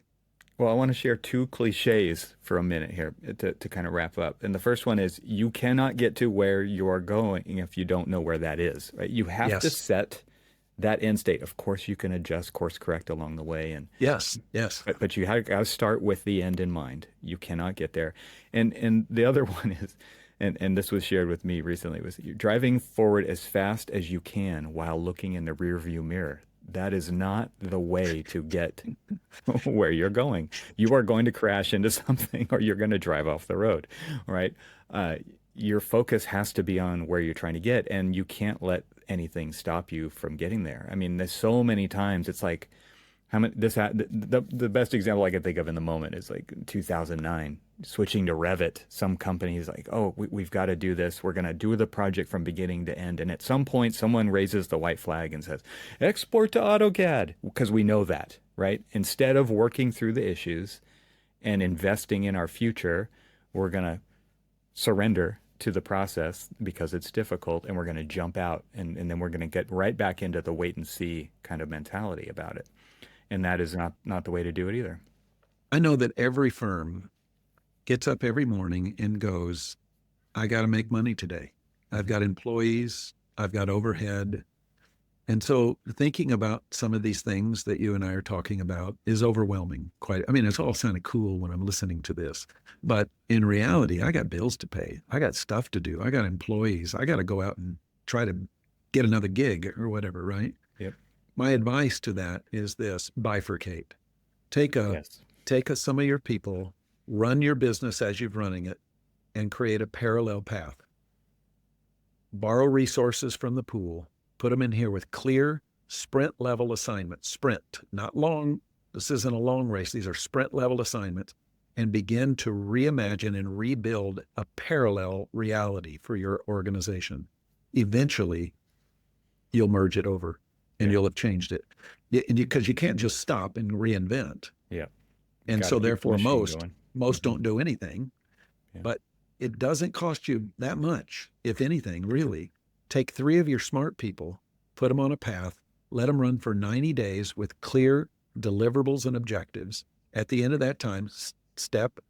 Well, I want to share two cliches for a minute here to kind of wrap up. And the first one is you cannot get to where you're going if you don't know where that is, right? You have to set that end state. Of course, you can adjust, course correct along the way. And yes. But you got to start with the end in mind. You cannot get there. And the other one is, and this was shared with me recently, was you're driving forward as fast as you can while looking in the rearview mirror. That is not the way to get where you're going. You are going to crash into something or you're going to drive off the road, right? Your focus has to be on where you're trying to get, and you can't let anything stop you from getting there. I mean, there's so many times it's like, the best example I can think of in the moment is like 2009, switching to Revit. Some companies like, oh, we've got to do this. We're going to do the project from beginning to end. And at some point, someone raises the white flag and says, export to AutoCAD, because we know that, right? Instead of working through the issues and investing in our future, we're going to surrender to the process because it's difficult, and we're going to jump out, and then we're going to get right back into the wait and see kind of mentality about it. And that is not the way to do it either. I know that every firm gets up every morning and goes, I got to make money today. I've got employees, I've got overhead. And so thinking about some of these things that you and I are talking about is overwhelming. It's all kind of cool when I'm listening to this. But in reality, I got bills to pay. I got stuff to do. I got employees. I got to go out and try to get another gig or whatever, right? Yep. My advice to that is this: bifurcate. Take some of your people, run your business as you're running it, and create a parallel path. Borrow resources from the pool, put them in here with clear sprint level assignments. Sprint, not long. This isn't a long race. These are sprint level assignments, and begin to reimagine and rebuild a parallel reality for your organization. Eventually, you'll merge it over. And you'll have changed it, because you can't just stop and reinvent. Yeah. And so therefore most don't do anything, but it doesn't cost you that much, if anything, really. Take 3 of your smart people, put them on a path, let them run for 90 days with clear deliverables and objectives. At the end of that time,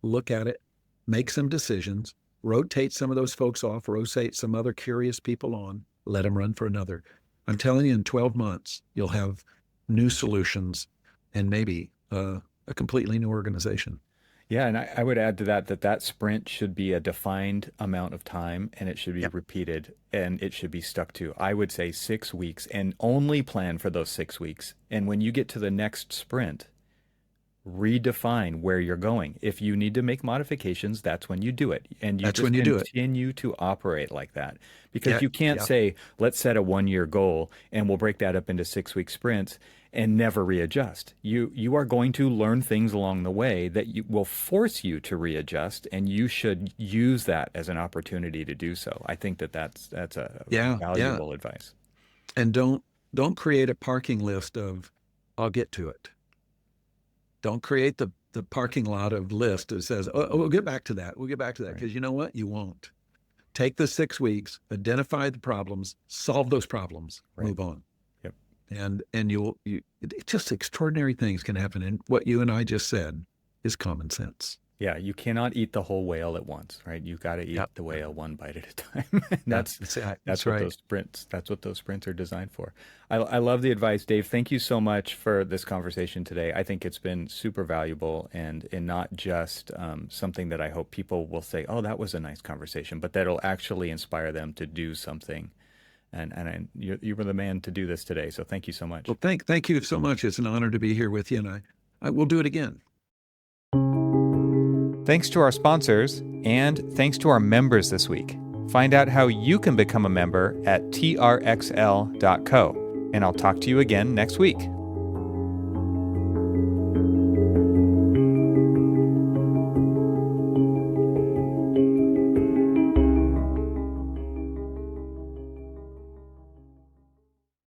look at it, make some decisions, rotate some of those folks off, rotate some other curious people on, let them run for another. I'm telling you, in 12 months, you'll have new solutions and maybe a completely new organization. Yeah, and I would add to that sprint should be a defined amount of time, and it should be repeated, and it should be stuck to. I would say 6 weeks, and only plan for those 6 weeks. And when you get to the next sprint, redefine where you're going. If you need to make modifications, that's when you do it. And you continue to operate like that. Because you can't say, let's set a 1-year goal and we'll break that up into 6-week sprints and never readjust. You are going to learn things along the way that will force you to readjust, and you should use that as an opportunity to do so. I think that's a valuable advice. And don't Don't create a parking list of, I'll get to it. Don't create the parking lot of list that says, oh, we'll get back to that. We'll get back to that. Because you know what? You won't. Take the 6 weeks, identify the problems, solve those problems, move on. Yep. And just extraordinary things can happen. And what you and I just said is common sense. Yeah, you cannot eat the whole whale at once, right? You've got to eat the whale one bite at a time. That's what right. That's what those sprints are designed for. I love the advice, Dave. Thank you so much for this conversation today. I think it's been super valuable and not just something that I hope people will say, oh, that was a nice conversation, but that'll actually inspire them to do something. And you were the man to do this today. So thank you so much. Well, thank you so much. It's an honor to be here with you, and I will do it again. Thanks to our sponsors, and thanks to our members this week. Find out how you can become a member at trxl.co, and I'll talk to you again next week.